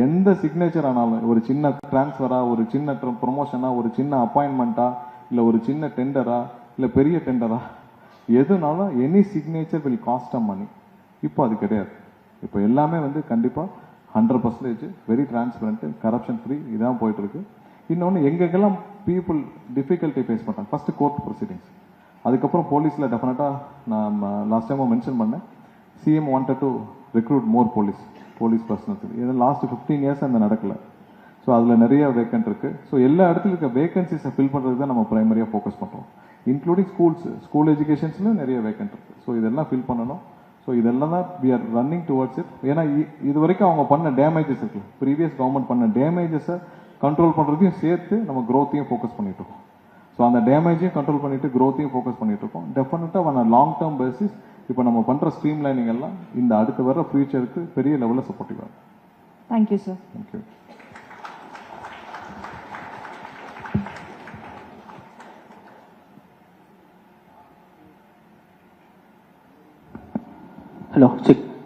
எந்த சிக்னேச்சர் ஆனாலும், ஒரு சின்ன டிரான்ஸ்ஃபரா, ஒரு சின்ன ப்ரொமோஷனா, ஒரு சின்ன அப்பாயின்மெண்டா, இல்ல ஒரு சின்ன டெண்டரா, இல்ல பெரிய டெண்டரா, எதுனாலும் எனி சிக்னேச்சர் வில் காஸ்ட் அ மணி. இப்போ அது கிடையாது. இப்போ எல்லாமே கண்டிப்பா 100% வெரி டிரான்ஸ்பரண்ட், கரப்ஷன் ஃப்ரீ, இதான் போயிட்டு இருக்கு. இன்னொன்று, எங்கெங்கெல்லாம் பீப்புள் டிஃபிகல்ட்டி ஃபேஸ் பண்றாங்க, ஃபர்ஸ்ட் கோர்ட் ப்ரொசீடிங்ஸ், அதுக்கப்புறம் போலீஸ்ல டெஃபினட்டா நான் லாஸ்ட் டைம் மென்ஷன் பண்ணேன், CM wanted to recruit more police personals. இது லாஸ்ட் 15 இயர்ஸ் அந்த நடக்கல. ஸோ அதில் நிறைய வேக்கன்ட் இருக்கு. ஸோ எல்லா இடத்துல இருக்க வேகன்சிஸை ஃபில் பண்ணுறது தான் நம்ம பிரைமரியாக ஃபோக்கஸ் பண்ணுறோம். இன்க்ளூடிங் ஸ்கூல் எஜுகேஷன்ஸ்லையும் நிறைய வேக்கன்ட் இருக்கு. ஸோ இதெல்லாம் ஃபில் பண்ணணும். ஸோ இதெல்லாம் தான் we are running towards it. ஏன்னா இது வரைக்கும் அவங்க பண்ண டேமேஜஸ் இருக்கு, ப்ரீவியஸ் கவர்மெண்ட் பண்ண டேமேஜஸை கண்ட்ரோல் பண்ணுறதையும் சேர்த்து நம்ம க்ரோத்தையும் ஃபோக்கஸ் பண்ணிட்டு இருக்கோம். ஸோ அந்த டேமேஜையும் கண்ட்ரோல் பண்ணிட்டு க்ரோத்தையும் ஃபோக்கஸ் பண்ணிட்டு இருக்கோம். டெஃபினட்டாக ஆன் லாங் டேர்ம் பேசிஸ் இப்போ நம்ம பண்ணுற ஸ்ட்ரீம் லைனிங் எல்லாம் இந்த அடுத்து வர ஃபியூச்சருக்கு பெரிய லெவலில் சப்போர்ட்டிவாக இருக்கும். Thank you, sir. Thank you. Hello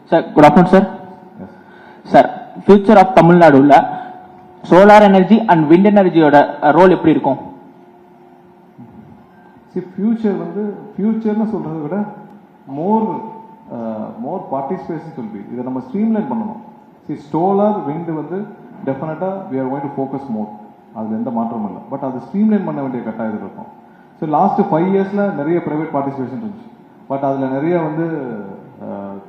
sir, good afternoon sir. Sir, future of தமிழ்நாடுல சோலார் எனர்ஜி அண்ட் விண்ட் எனர்ஜியோட ரோல் எப்படி இருக்கும்? ஃபியூச்சர் வந்து ஃபியூச்சர்னு சொல்றதை விட மோர் பார்ட்டிசிபேஷன் சொல்லி இதை நம்ம ஸ்ட்ரீம்லைன் பண்ணணும். சோலார் விண்ட் வந்து டெஃபினட்டா we are going to focus more. அதுல எந்த மாற்றமும் இல்லை. பட் அது ஸ்ட்ரீம்லைன் பண்ண வேண்டிய கட்டாயம் இருக்கும். ஸோ லாஸ்ட் 5 இயர்ஸ்ல நிறைய பிரைவேட் பார்ட்டிசிபேஷன் இருந்துச்சு. பட் அதுல நிறைய வந்து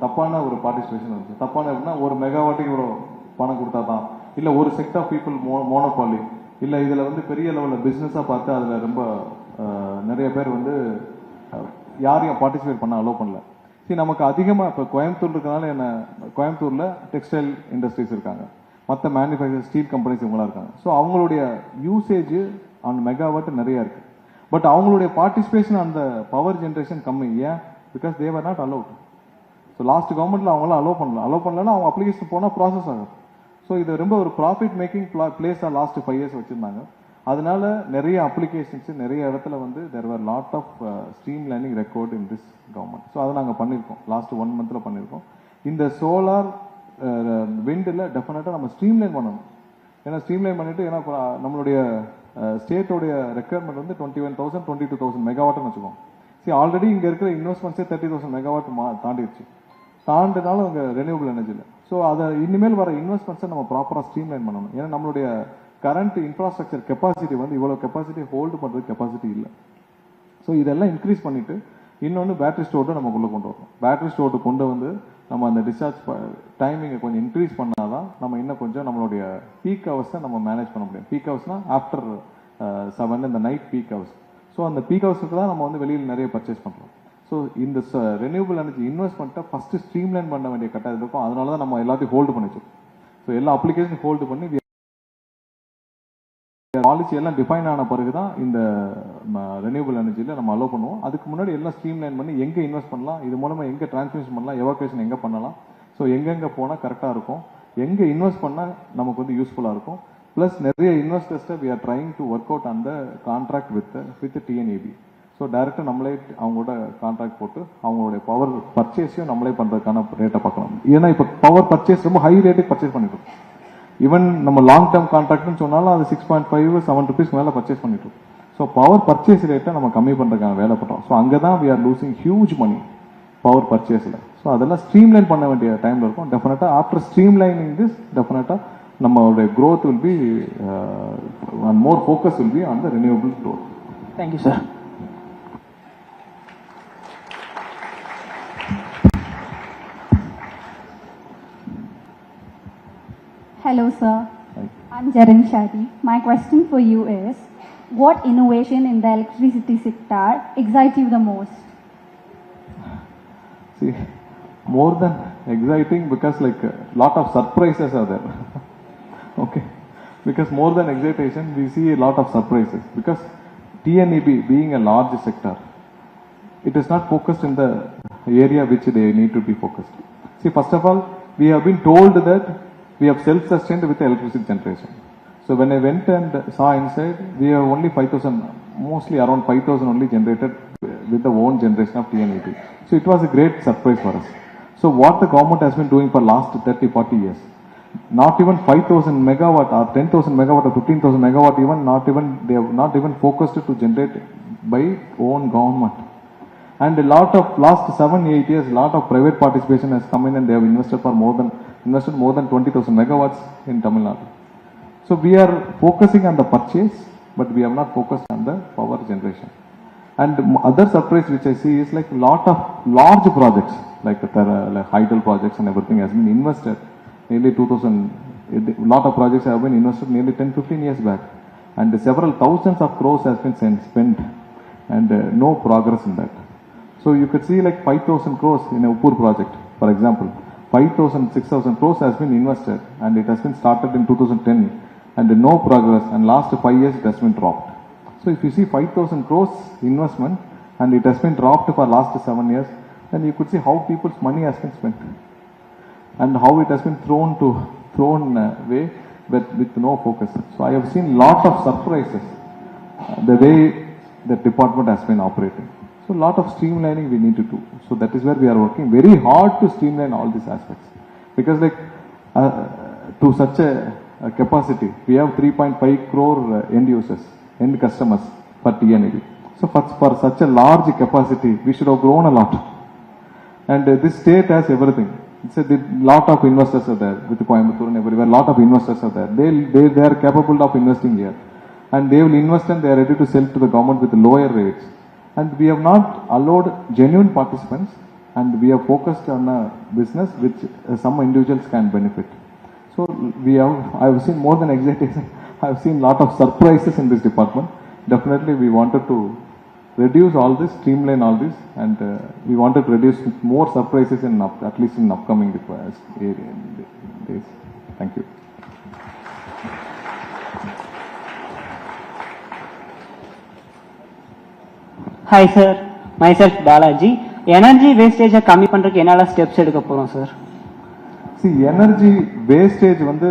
தப்பான ஒரு பார்ட்டிசிபேஷன் இருந்துச்சு. தப்பான எப்படின்னா ஒரு மெகாவாட்டுக்கு ஒரு பணம் கொடுத்தா தான், இல்லை ஒரு செக்ட் ஆஃப் பீப்புள் மோனோபாலி, இல்லை இதில் வந்து பெரிய லெவலில் பிஸ்னஸாக பார்த்து அதில் ரொம்ப நிறைய பேர் வந்து யாரையும் பார்ட்டிசிபேட் பண்ண அலோவ் பண்ணல. சரி, நமக்கு அதிகமாக இப்போ கோயம்புத்தூர் இருக்கனால என்ன, கோயம்புத்தூரில் டெக்ஸ்டைல் இண்டஸ்ட்ரீஸ் இருக்காங்க, மற்ற மேனுஃபேக்சர் ஸ்டீல் கம்பெனிஸ் இவங்களாம் இருக்காங்க. ஸோ அவங்களுடைய யூசேஜ் ஆன் மெகாவாட் நிறைய இருக்கு. பட் அவங்களுடைய பார்ட்டிசிபேஷன் அந்த பவர் ஜென்ரேஷன் கம்மி. ஏன்? Because they were not allowed. So last கவர்மெண்ட்ல அவங்களாம் அலோவ் பண்ணலன்னா அவங்க அப்ளிகேஷன் போனால் ப்ராசஸ் ஆகும். ஸோ இது ரொம்ப ஒரு ப்ராஃபிட் மேக்கிங் பிளேஸாக லாஸ்ட் 5 இயர்ஸ் வச்சிருந்தாங்க. அதனால நிறைய அப்ளிகேஷன்ஸ் நிறைய இடத்துல வந்து there were lot of streamlining record in this government. So அதை நாங்கள் பண்ணியிருக்கோம், லாஸ்ட் 1 மந்த்ல பண்ணியிருக்கோம். இந்த சோலார் விண்டில் டெஃபினட்டாக நம்ம ஸ்ட்ரீம் லைன் பண்ணணும். ஏன்னா ஸ்ட்ரீம் லைன் பண்ணிட்டு, ஏன்னா நம்மளுடைய ஸ்டேட்டோடைய ரெக்குயர்மெண்ட் வந்து 21,000 22,000 மெகாவாட்னு வச்சுக்கோம். சரி, ஆல்ரெடி இங்கே இருக்கிற இன்வெஸ்ட்மெண்ட்ஸே 30,000 மெகாவாட் தாண்டிடுச்சு. தாண்டினாலும் அவங்க ரெனியூபிள் எனர்ஜியில். ஸோ அதை இனிமேல் வர இன்வெஸ்ட்மெண்ட்ஸை நம்ம ப்ராப்பராக ஸ்ட்ரீம் லைன் பண்ணணும். ஏன்னா நம்மளுடைய கரண்ட் இன்ஃப்ராஸ்ட்ரக்சர் கெப்பாசிட்டி வந்து இவ்வளோ கெப்பாசிட்டி ஹோல்டு பண்ணுறது கெப்பாசிட்டி இல்லை. ஸோ இதெல்லாம் இன்க்ரீஸ் பண்ணிட்டு இன்னொன்று பேட்டரி ஸ்டோர்ட்டை நமக்குள்ளே கொண்டு வரணும். பேட்டரி ஸ்டோர்ட்டு கொண்டு வந்து நம்ம அந்த டிஸ்சார்ஜ் டைமிங்கை கொஞ்சம் இன்க்ரீஸ் பண்ணாதான் நம்ம இன்னும் கொஞ்சம் நம்மளுடைய பீக் ஹவர்ஸை நம்ம மேனேஜ் பண்ண முடியும். பீக் ஹவர்ஸ்னால் ஆஃப்டர் 7 இந்த நைட் பீக் ஹவர்ஸ். ஸோ அந்த பீக் ஹவர்ஸுக்கு தான் நம்ம வந்து வெளியில் நிறைய பர்ச்சேஸ் பண்ணுறோம். ஸோ இந்த ரெனியூபிள் எனர்ஜி இன்வெஸ்ட்மெண்ட்டை ஃபஸ்ட்டு ஸ்ட்ரீம் லைன் பண்ண வேண்டிய கட்டாயம் இருக்கும். அதனால தான் நம்ம எல்லாத்தையும் ஹோல்டு பண்ணி வச்சிருக்கோம். ஸோ எல்லா அப்ளிகேஷன் ஹோல்டு பண்ணி பாலிசி எல்லாம் டிஃபைன் ஆன பிறகு தான் இந்த ரெனியூபிள் எனர்ஜியில் நம்ம அலோவ் பண்ணுவோம். அதுக்கு முன்னாடி எல்லாம் ஸ்ட்ரீம் லைன் பண்ணி எங்கே இன்வெஸ்ட் பண்ணலாம், இது மூலமாக எங்கே டிரான்ஸ்மிஷன் பண்ணலாம், எவாக்குவேஷன் எங்கே பண்ணலாம், ஸோ எங்கெங்கே போனால் கரெக்டாக இருக்கும், எங்கே இன்வெஸ்ட் பண்ணால் நமக்கு வந்து யூஸ்ஃபுல்லாக இருக்கும். ப்ளஸ் நிறைய இன்வெஸ்டர்ஸ்ட்டை we are trying to work out அந்த கான்ட்ராக்ட் வித் டிஎன்ஏபி. ஸோ டைரெக்டாக நம்மளே அவங்களோட கான்ட்ராக்ட் போட்டு அவங்களுடைய பவர் பர்ச்சேஸையும் நம்மளே பண்ணுறதுக்கான ரேட்டை பார்க்கலாம். ஏன்னா இப்போ பவர் பர்ச்சேஸ் ரொம்ப ஹை ரேட்டுக்கு பர்ச்சேஸ் பண்ணிட்டு இருக்கோம். ஈவன் நம்ம லாங் டேர்ம் கான்ட்ராக்ட்னு சொன்னாலும் அது 6.5 7 rupees மேலே பர்ச்சேஸ் பண்ணிட்டு இருக்கோம். ஸோ பவர் பர்ச்சேஸ் ரேட்டை நம்ம கம்மி பண்ணுறதுக்கான வேலை பண்ணுறோம். ஸோ அங்கே தான் we are losing huge money power பர்ச்சேஸில். ஸோ அதெல்லாம் ஸ்ட்ரீம் லைன் பண்ண வேண்டிய டைமில் இருக்கும். டெஃபினட்டாக ஆஃப்டர் ஸ்ட்ரீம் லைனிங் திஸ் டெஃபினட்டாக நம்மளுடைய growth will be and more focus will be on the renewable growth. Thank you, sir. Hello, sir. I'm Jarin Shadi. My question for you is, what innovation in the electricity sector excites you the most? See, more than exciting, because like a lot of surprises are there. Okay, because more than excitation, we see a lot of surprises. Because TNEB being a large sector, it is not focused in the area which they need to be focused. See, first of all, we have been told that we have self-sustained with electricity generation. So when I went and saw inside, we have only 5,000, mostly around 5,000 only generated with the own generation of TNEB. So it was a great surprise for us. So what the government has been doing for last 30-40 years, not even 5,000 megawatt or 10,000 megawatt or 15,000 megawatt, even they have not even focused to generate by own government. And a lot of last 7-8 years, lot of private participation has come in, and they have invested more than 20,000 megawatts in Tamil Nadu. So we are focusing on the purchase, but we have not focused on the power generation. And other surprise which I see is like lot of large projects like hydel projects and everything has been invested nearly 2,000. Lot of projects have been invested nearly 10-15 years back, and several thousands of crores has been spent, and no progress in that. So you could see like 5,000 crores in a Uppur project, for example. 5,000-6,000 crores has been invested, and it has been started in 2010, and no progress, and last 5 years it has been dropped. So if you see 5,000 crores investment and it has been dropped for last 7 years, then you could see how people's money has been spent and how it has been thrown away with no focus. So I have seen lot of surprises the way the department has been operating. So lot of streamlining we need to do. So that is where we are working very hard to streamline all these aspects. Because like to such a capacity, we have 3.5 crore end users, end customers for TNAD. So for such a large capacity, we should have grown a lot. And this state has everything. It's a lot of investors are there with Coimbatore and everywhere. Lot of investors are there. They are capable of investing here, and they will invest and they are ready to sell to the government with lower rates. And we have not allowed genuine participants, and we have focused on a business which some individuals can benefit. So I have seen more than excitation. I have seen lot of surprises in this department. Definitely, we wanted to reduce all this, streamline all this, and we wanted to reduce more surprises at least in upcoming days. Thank you. Hi sir, myself Balaji. Energy wastage கம்மி பண்றதுக்கு என்னென்ன steps எடுக்க போறோம் sir? See, energy wastage வந்து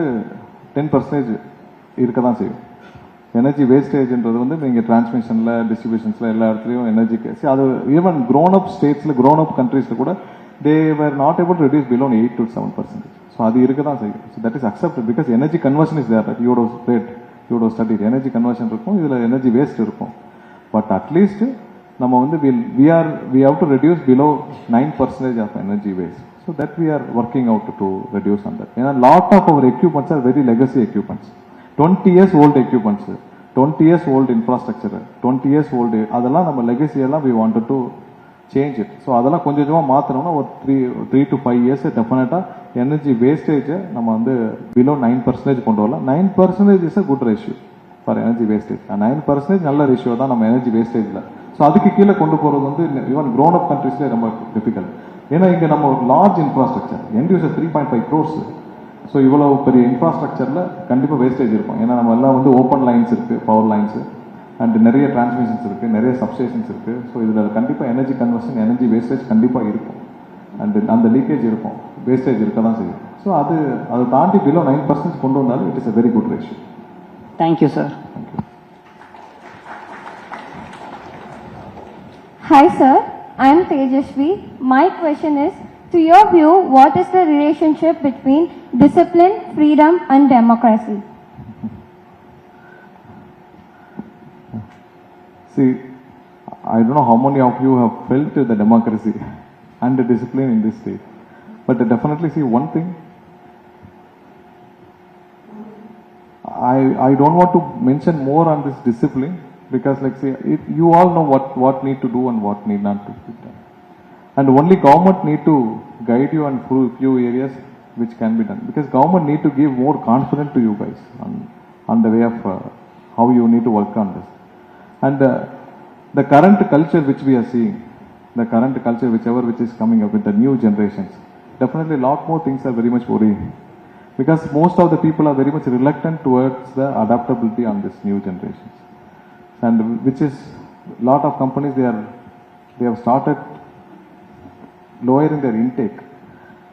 10% இருக்க தான் செய்யும். Energy வேஸ்டேஜ்ன்றது வந்து நீங்கள் டிரான்ஸ்மிஷனில் டிஸ்ட்ரிபியூஷன்ஸில் எல்லா இடத்துலையும் எனர்ஜிக்கு அது ஈவன் க்ரோன் அப் ஸ்டேட்ஸில் க்ரோன் அப் கண்ட்ரீஸில் கூட they were not able to reduce below 8 to 7%. So அது இருக்க தான் செய்யும். So that is accepted because energy conversion is there. யூடோ ஸ்டடி எனர்ஜி கன்வர்ஷன் இருக்கும், இதில் எனர்ஜி வேஸ்ட் இருக்கும். பட் அட்லீஸ்ட் நம்ம வந்து we have to reduce below 9% of energy waste. So that we are working out to reduce on that. And a lot of our equipments are very legacy equipments. 20 years old equipments, 20 years old infrastructure, 20 years old, அதெல்லாம் நம்ம legacy எல்லாம் we wanted to change it. So அதெல்லாம் கொஞ்சம் கொஞ்சமாக மாற்றணும்னா ஒரு 3 to 5 years டெஃபினட்டாக energy வேஸ்டேஜை நம்ம வந்து below 9% கொண்டு வரலாம். 9% is a good ratio for energy wastage. 9% நல்ல ரேஷியோ தான் நம்ம எனர்ஜி வேஸ்டேஜில். ஸோ அதுக்கு கீழே கொண்டு போகிறது வந்து ஈவன் க்ரோன் அப் கண்ட்ரீஸ்லேயே ரொம்ப டிஃபிகல்ட். ஏன்னா இங்கே நம்ம ஒரு large infrastructure, end user 3.5 crores. So இவ்வளோ பெரிய இன்ஃப்ராஸ்ட்ரக்சரில் கண்டிப்பாக வேஸ்டேஜ் இருக்கும். ஏன்னா நம்ம எல்லாம் வந்து ஓப்பன் லைன்ஸ் இருக்குது, பவர் லைன்ஸு, அண்ட் நிறைய டிரான்ஸ்மிஷன்ஸ் இருக்குது, நிறைய சப்ஸ்டேஷன்ஸ் இருக்குது. ஸோ இதில் கண்டிப்பாக எனர்ஜி கன்வர்ஷன், எனர்ஜி வேஸ்டேஜ் கண்டிப்பாக இருக்கும். அண்ட் அந்த லீக்கேஜ் இருக்கும், வேஸ்டேஜ் இருக்க தான் செய்யும். ஸோ அதை தாண்டி பிலோ 9% கொண்டு வந்தாலும் it is a very good ratio. Thank you sir. Thank you. Hi sir, I am Tejasvi. My question is, to your view, what is the relationship between discipline, freedom and democracy? See, I don't know how many of you have felt the democracy and the discipline in this state. But definitely see one thing, I don't want to mention more on this discipline because like say, you all know what need to do and what need not to be done. And only government need to guide you on few areas which can be done. Because government need to give more confidence to you guys on the way of how you need to work on this. And the current culture which we are seeing, the current culture which is coming up with the new generations, definitely a lot more things are very much worrying. Because most of the people are very much reluctant towards the adaptability on this new generations. And which is lot of companies they have started lowering their intake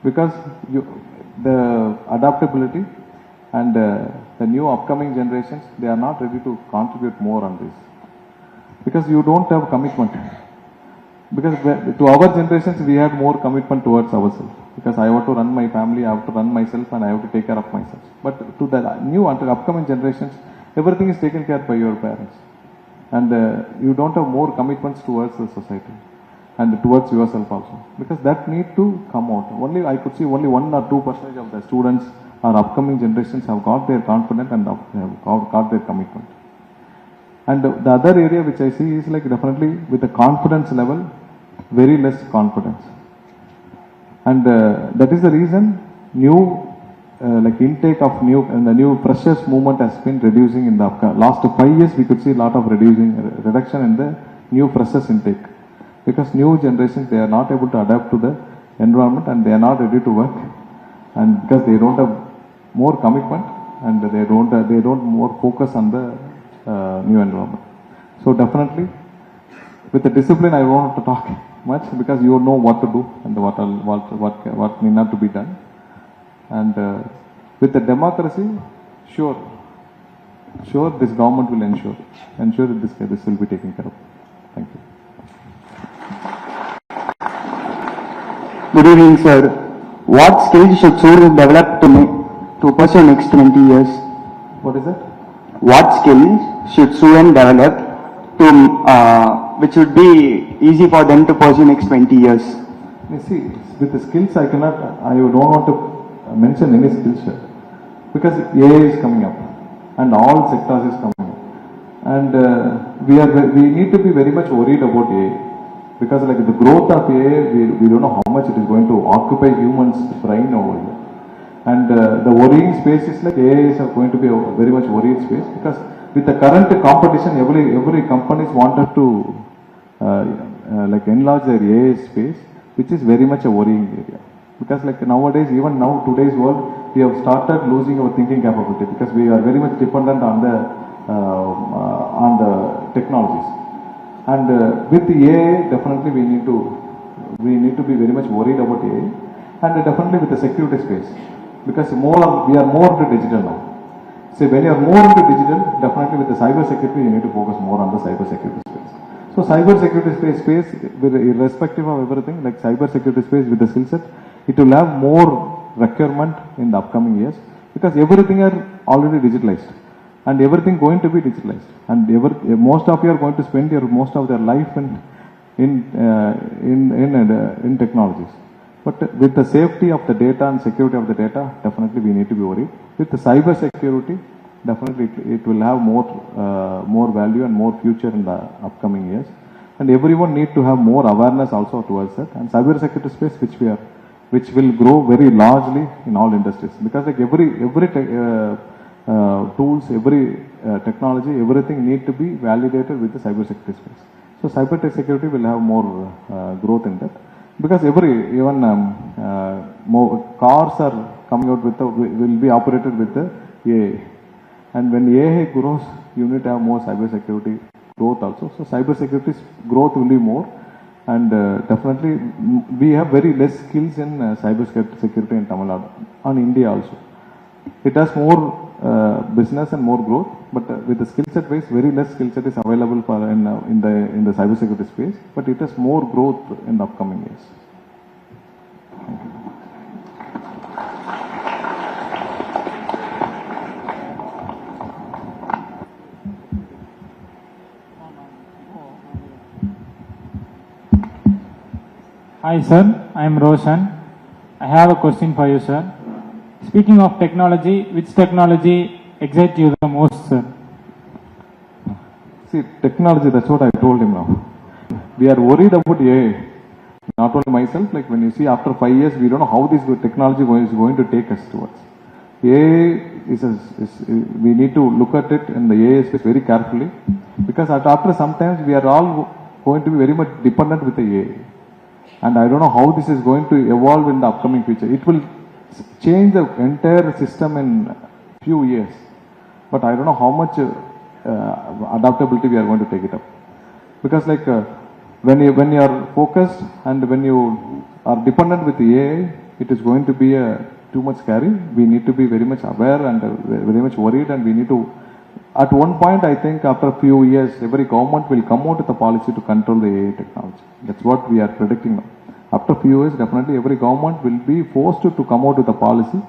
because the adaptability and the new upcoming generations, they are not ready to contribute more on this because you don't have commitment. Because to our generations we had more commitment towards ourselves because I have to run my family, I have to run myself, and I have to take care of myself. But to the new and upcoming generations, everything is taken care by your parents, and you don't have more commitments towards the society and towards yourself also, because that need to come out. Only I could see only 1 or 2% of the students or upcoming generations have got their confidence and have got their commitment. And the other area which I see is like definitely with the confidence level, very less confidence. And that is the reason new like intake of the new freshers movement has been reducing in the last 5 years. We could see a lot of reduction in the new freshers intake because new generations, they are not able to adapt to the environment and they are not ready to work, and because they don't have more commitment and they don't more focus on the new environment. So definitely, with the discipline, I won't have to talk much because you know what to do and what need not to be done. And with the democracy, sure, this government will ensure that this will be taken care of. Thank you. Good evening, sir. What skills should students develop to pursue next 20 years? What is it? What skills should students develop to which would be easy for them to pursue next 20 years? You see, with the skills, I don't want to mention any skills here because AI is coming up and all sectors is coming up, and we need to be very much worried about AI because like the growth of AI, we don't know how much it is going to occupy humans' brain over here, and the worrying space is like AI is going to be a very much worried space because with the current competition, every companies wanted to like enlarge their AI space, which is very much a worrying area. Because like nowadays, even now, today's world, we have started losing our thinking capability because we are very much dependent on the technologies. And with the AI, definitely we need to be very much worried about AI, and definitely with the security space because we are more into digital now. See, when you are more into digital, definitely with the cyber security, you need to focus more on the cyber security space. So cyber security space, irrespective of everything, like cyber security space with the skill set, it will have more requirement in the upcoming years because everything are already digitalized and everything going to be digitalized, and most of you are going to spend most of their life in technologies. But with the safety of the data and security of the data, definitely we need to be worried. With the cyber security, definitely it will have more value and more future in the upcoming years. And everyone need to have more awareness also towards that. And cyber security space, which will grow very largely in all industries, because like every tools, every technology, everything need to be validated with the cyber security space. So cyber security will have more growth in that. Because even more cars are coming out will be operated with the AI, and when AI grows, you need to have more cyber security growth also. So cyber security growth will be more, and definitely we have very less skills in cyber security in Tamil Nadu and India also. It has more business and more growth, but with the skill set wise, very less skill set is available for in the cyber security space, but it has more growth in the upcoming years. Thank you. Hi sir, I am Roshan. I have a question for you, sir. Speaking of technology, which technology excites you the most, sir? See, technology, that's what I told him now. We are worried about AI. Not only myself, like when you see after 5 years, we don't know how this technology is going to take us towards. AI we need to look at it in the AI space very carefully, because after sometimes we are all going to be very much dependent with the AI. And I don't know how this is going to evolve in the upcoming future. It will change the entire system in few years, but I don't know how much adaptability we are going to take it up, because like when you are focused and when you are dependent with the AI, it is going to be too much scary. We need to be very much aware and very much worried, and we need to, at one point, I think after a few years, every government will come out with a policy to control the AI technology. That's what we are predicting now. After a few years, definitely every government will be forced to come out with a policy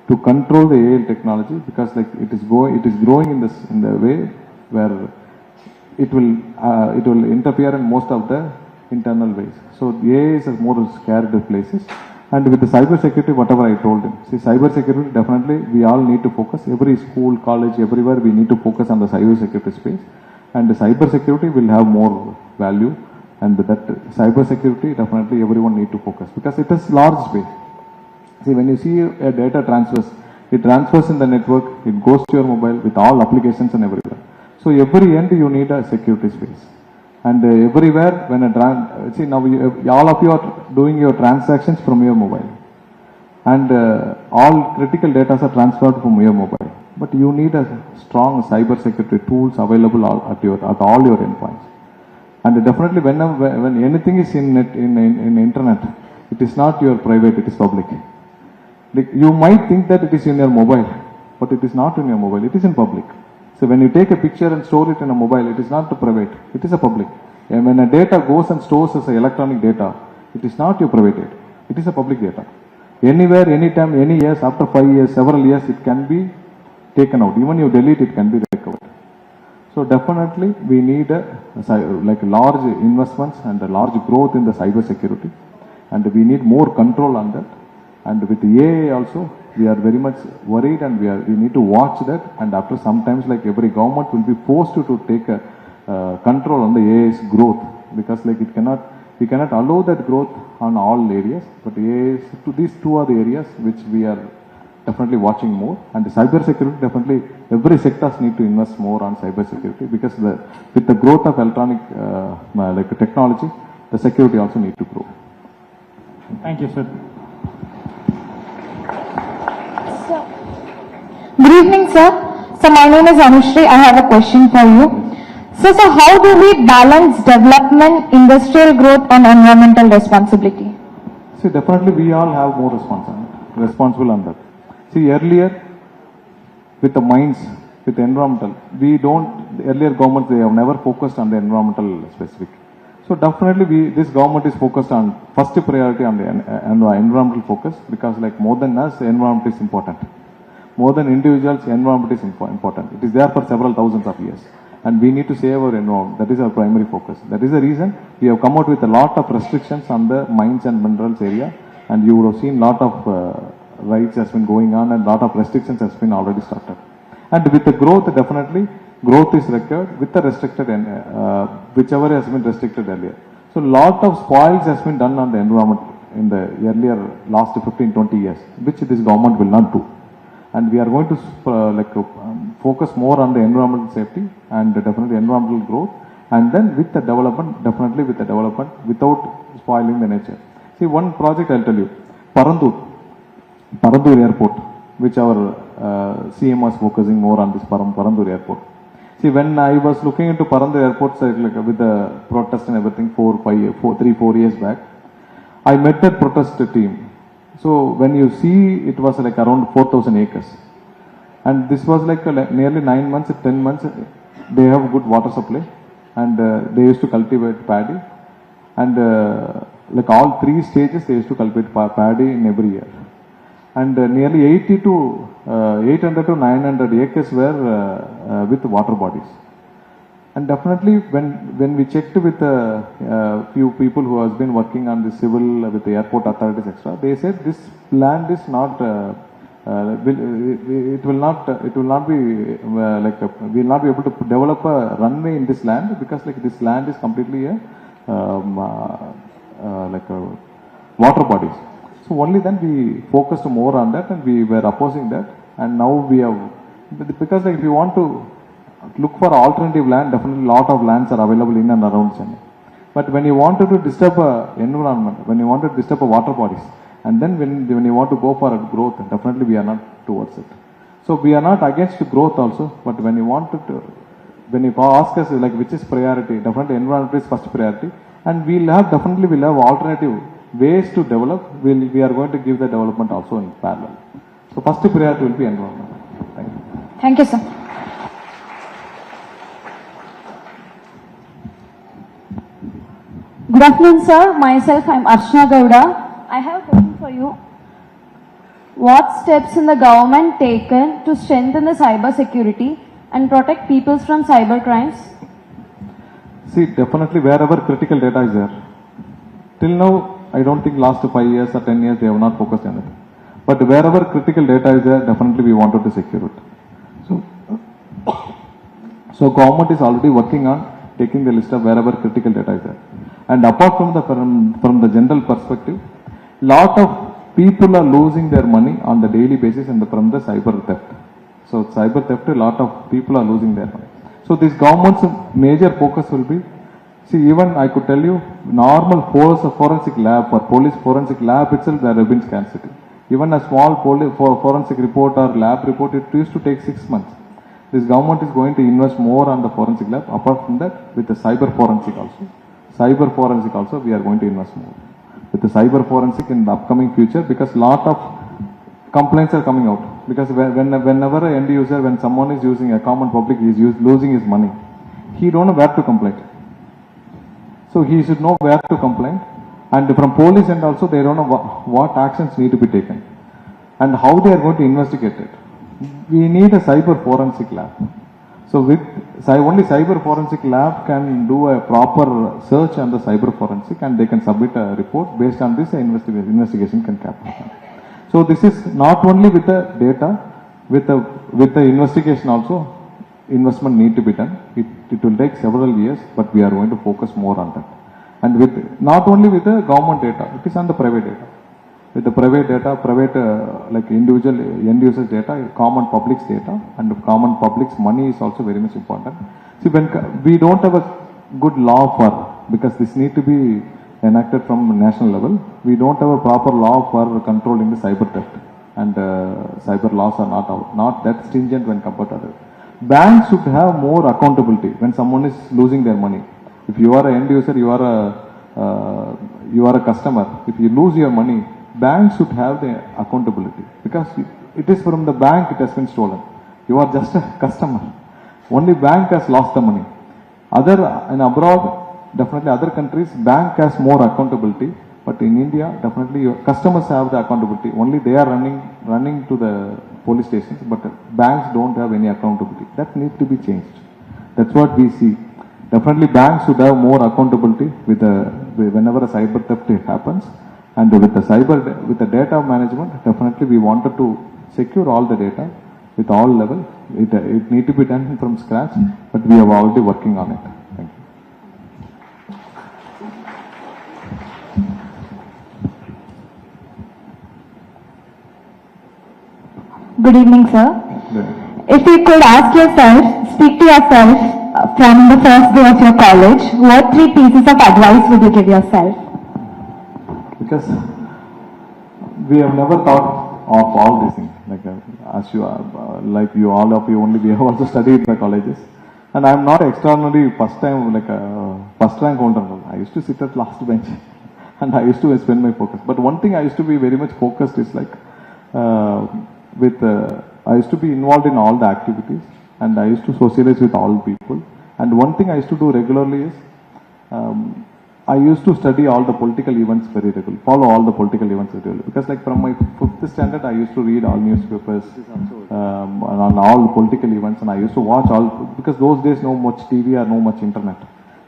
to control the AI technology, because like it is growing in the way where it will interfere in most of the internal ways. So the AI is more scared places. And with the cyber security, whatever I told him, see, cyber security, definitely we all need to focus. Every school, college, everywhere we need to focus on the cyber security space, and the cyber security will have more value. And that cyber security, definitely everyone need to focus, because it is large space. See, when you see a data transfers, it transfers in the network, it goes to your mobile with all applications and everywhere. So every end you need a security space. And everywhere, when see, now all of you are doing your transactions from your mobile, and all critical data are transferred from your mobile. but you need a strong cyber security tools available at all your endpoints. And definitely when anything is in internet, it is not your private, it is public. Like you might think that it is in your mobile, but it is not in your mobile, it is in public. So when you take a picture and store it in a mobile, it is not a private, it is a public. And when a data goes and stores as electronic data, it is not your private data, it is a public data. Anywhere, anytime, any years, after 5 years, several years, it can be taken out. Even you delete, it can be recovered. So definitely we need like large investments and a large growth in the cyber security, and we need more control on that. And with the AI also, we are very much worried, and we need to watch that. And after sometimes, like every government will be forced to take a control on the AI's growth, because like we cannot allow that growth on all areas. But AI these two are the areas which we are definitely watching more. And the cyber security, definitely every sectors need to invest more on cyber security, because with the growth of electronic like technology, the security also need to grow. Thank you, sir. Good evening, sir. So my name is Anushri. I have a question for you. So how do we balance development, industrial growth and environmental responsibility? See, definitely we all have more responsible on that. See, earlier with the mines, with the environmental, earlier governments, they have never focused on the environmental specific. So definitely this government is focused on first priority on the environmental focus, because like more than us, environment is important. More than individuals, environment is important. It is there for several thousands of years, and we need to save our environment. That is our primary focus. That is the reason we have come out with a lot of restrictions on the mines and minerals area, and you would have seen lot of rights has been going on, and lot of restrictions has been already started. And with the growth, definitely growth is required with the restricted whichever has been restricted earlier. So lot of spoils has been done on the environment in the earlier last 15-20 years, which this government will not do. And we are going to focus more on the environmental safety and definitely environmental growth, and then with the development, definitely with the development without spoiling the nature. See, one project I'll tell you, Parandur Airport, which our CM was focusing more on this Parandur Airport. See, when I was looking into Parandur Airport, with the protest and everything 3-4 years back, I met that protest team. So when you see, it was like around 4,000 acres, and this was like nearly 9 months, 10 months. They have good water supply, and they used to cultivate paddy, and like all 3 stages they used to cultivate paddy in every year, and nearly 800 to 900 acres were with water bodies. And definitely when we checked with a few people who has been working on the civil with the airport authorities, etc., they said this land is not it will not be we will not be able to develop a runway in this land, because like this land is completely water bodies. So only then we focused more on that, and we were opposing that. And now we have, because like if you want to look for alternative land, definitely lot of lands are available in and around Chennai. But when you wanted to disturb environment, when you want to disturb water bodies, and then when you want to go for a growth, definitely we are not towards it. So we are not against growth also, but when you ask us like which is priority, definitely environment is first priority, and we'll have alternative ways to develop. We are going to give the development also in parallel. So first priority will be environment. Thank you. Thank you, sir. Good afternoon, sir. Myself, I'm Archana Gowda. I have a question for you. What steps in the government taken to strengthen the cyber security and protect people from cyber crimes? See, definitely wherever critical data is there. Till now, I don't think last 5 years or 10 years they have not focused on it. But wherever critical data is there, definitely we wanted to secure it. So government is already working on taking the list of wherever critical data is there. And apart from the general perspective, lot of people are losing their money on the daily basis from the cyber theft. So cyber theft, a lot of people are losing their money. So this government's major focus will be, see, even I could tell you, normal forensic lab, for police forensic lab itself, there have been scarcity. Even a small forensic report or lab report, it used to take 6 months. This government is going to invest more on the forensic lab. Apart from that, with the cyber forensic also, we are going to invest more. With the cyber forensic in the upcoming future, because lot of complaints are coming out. Because whenever an end user, when someone is using a common public, he is losing his money, he don't know where to complain. So he should know where to complain. And from police and also they don't know what actions need to be taken and how they are going to investigate it. We need a cyber forensic lab. So with only cyber forensic lab can do a proper search on the cyber forensic, and they can submit a report based on this. Investigation can happen. So this is not only with the data, with the investigation also, investment need to be done. It will take several years, but we are going to focus more on that. And with not only with the government data, it is on the private data. With the private data, like individual end users data, common public's data, and common public's money is also very much important. See, when we don't have a good law for, because this need to be enacted from national level, we don't have a proper law for controlling the cyber theft, and cyber laws are not that stringent when compared to others. Banks should have more accountability when someone is losing their money. If you are an end user, you are a customer. If you lose your money, banks should have the accountability, because it is from the bank it has been stolen. You are just a customer. Only bank has lost the money. In abroad, definitely other countries, bank has more accountability. But in India, definitely your customers have the accountability. Only they are running to the police stations, but banks don't have any accountability. That needs to be changed. That's what we see. Definitely banks should have more accountability whenever a cyber theft happens. And with the data management, definitely we wanted to secure all the data with all levels. It need to be done from scratch, but we are already working on it. Thank you. Good evening, sir. If you could speak to yourself from the first day of your college, what 3 pieces of advice would you give yourself? Because we have never thought of all these things. As you are, all of you, only we have also studied in the colleges. And I am not extraordinary first rank holder. I used to sit at last bench and I used to spend my focus. But one thing I used to be very much focused is I used to be involved in all the activities, and I used to socialize with all people. And one thing I used to do regularly is I used to study all the political events very regularly, follow all the political events regularly. Because from my 5th standard, I used to read all newspapers on all political events, and I used to watch all, because those days no much TV or no much internet.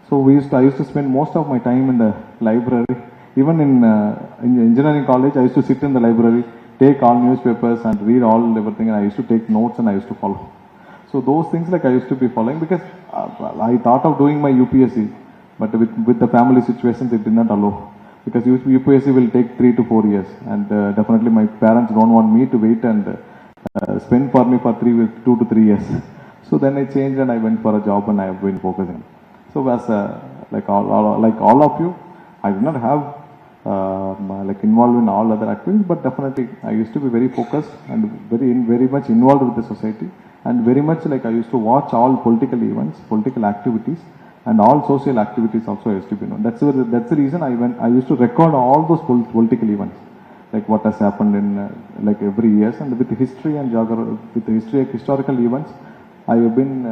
So I used to spend most of my time in the library. Even in engineering college, I used to sit in the library, take all newspapers and read all everything, and I used to take notes and I used to follow. So those things I used to be following, because I thought of doing my UPSC, but with the family situations it did not allow, because UPSC will take 3 to 4 years, and definitely my parents don't want me to wait and spend for me for 2 to 3 years. So then I changed and I went for a job, and I have been focusing. So as like all of you, I did not have involved in all other activities, but definitely I used to be very focused and very much involved with the society, and very much I used to watch all political events, political activities, and all social activities also I used to be known. That's the reason I used to record all those political events, like what has happened in every years, and with history and geography, with the historical events, I have been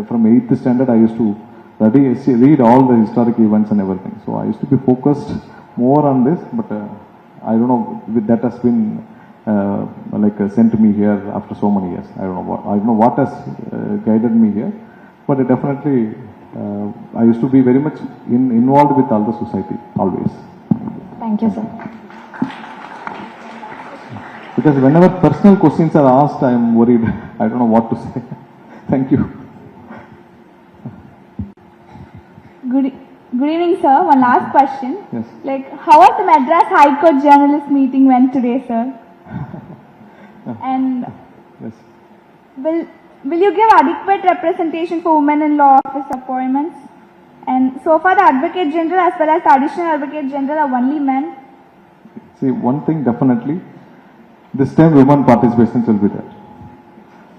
from 8th standard I used to read all the historic events and everything. So I used to be focused more on this, but I don't know, that has been sent to me here after so many years. I don't know what has guided me here, but definitely I used to be very much involved with all the society always. Thank you, sir. Because whenever personal questions are asked, I am worried. I don't know what to say. Thank you. Good evening, sir. One last question. Yes. How was the Madras High Court journalist meeting went today, sir? And yes. Will you give adequate representation for women in law office appointments? And so far, the Advocate General as well as the Additional Advocate General are only men. See, one thing definitely, this time women participation will be there.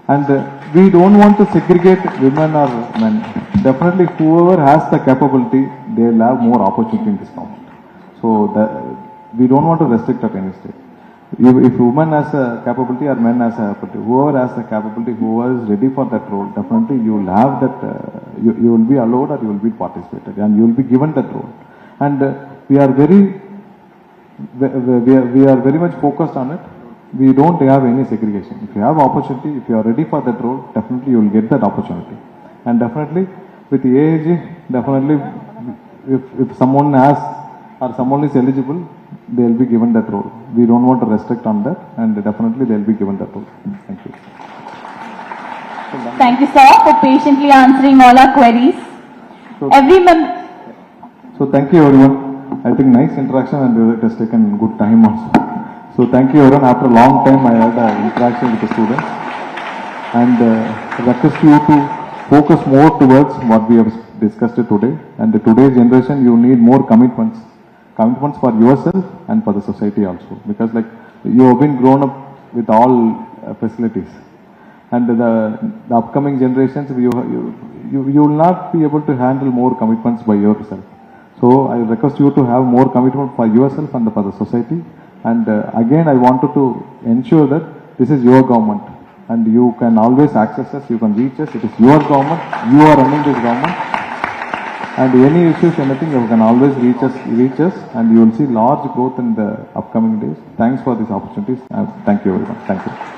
And we don't want to segregate women or men. Definitely whoever has the capability, they will have more opportunity in this government. So we don't want to restrict at any stage. If woman has a capability or men has a capability, whoever has the capability, whoever is ready for that role, definitely you will have that, you will be allowed or you will be participated and you will be given that role. And we are very much focused on it. We don't have any segregation. If you have opportunity, if you are ready for that role, definitely you will get that opportunity. And definitely with the AAG, definitely if someone has or someone is eligible, they will be given that role. We don't want to restrict on that, and definitely they will be given that role. Thank you. Thank you, sir, for patiently answering all our queries. So thank you everyone. I think nice interaction and it has taken good time also. So thank you everyone. After a long time I had an interaction with the students. And request you to focus more towards what we have discussed today. And today's generation, you need more commitments for yourself and for the society also. Because like you have been grown up with all facilities. And the upcoming generations, you will not be able to handle more commitments by yourself. So I request you to have more commitment for yourself and for the society. And again, I wanted to ensure that this is your government. And you can always access us, you can reach us. It is your government, you are running this government. And any issues, anything, you can always reach us, and you will see large growth in the upcoming days. Thanks for these opportunities. Thank you everyone. Thank you.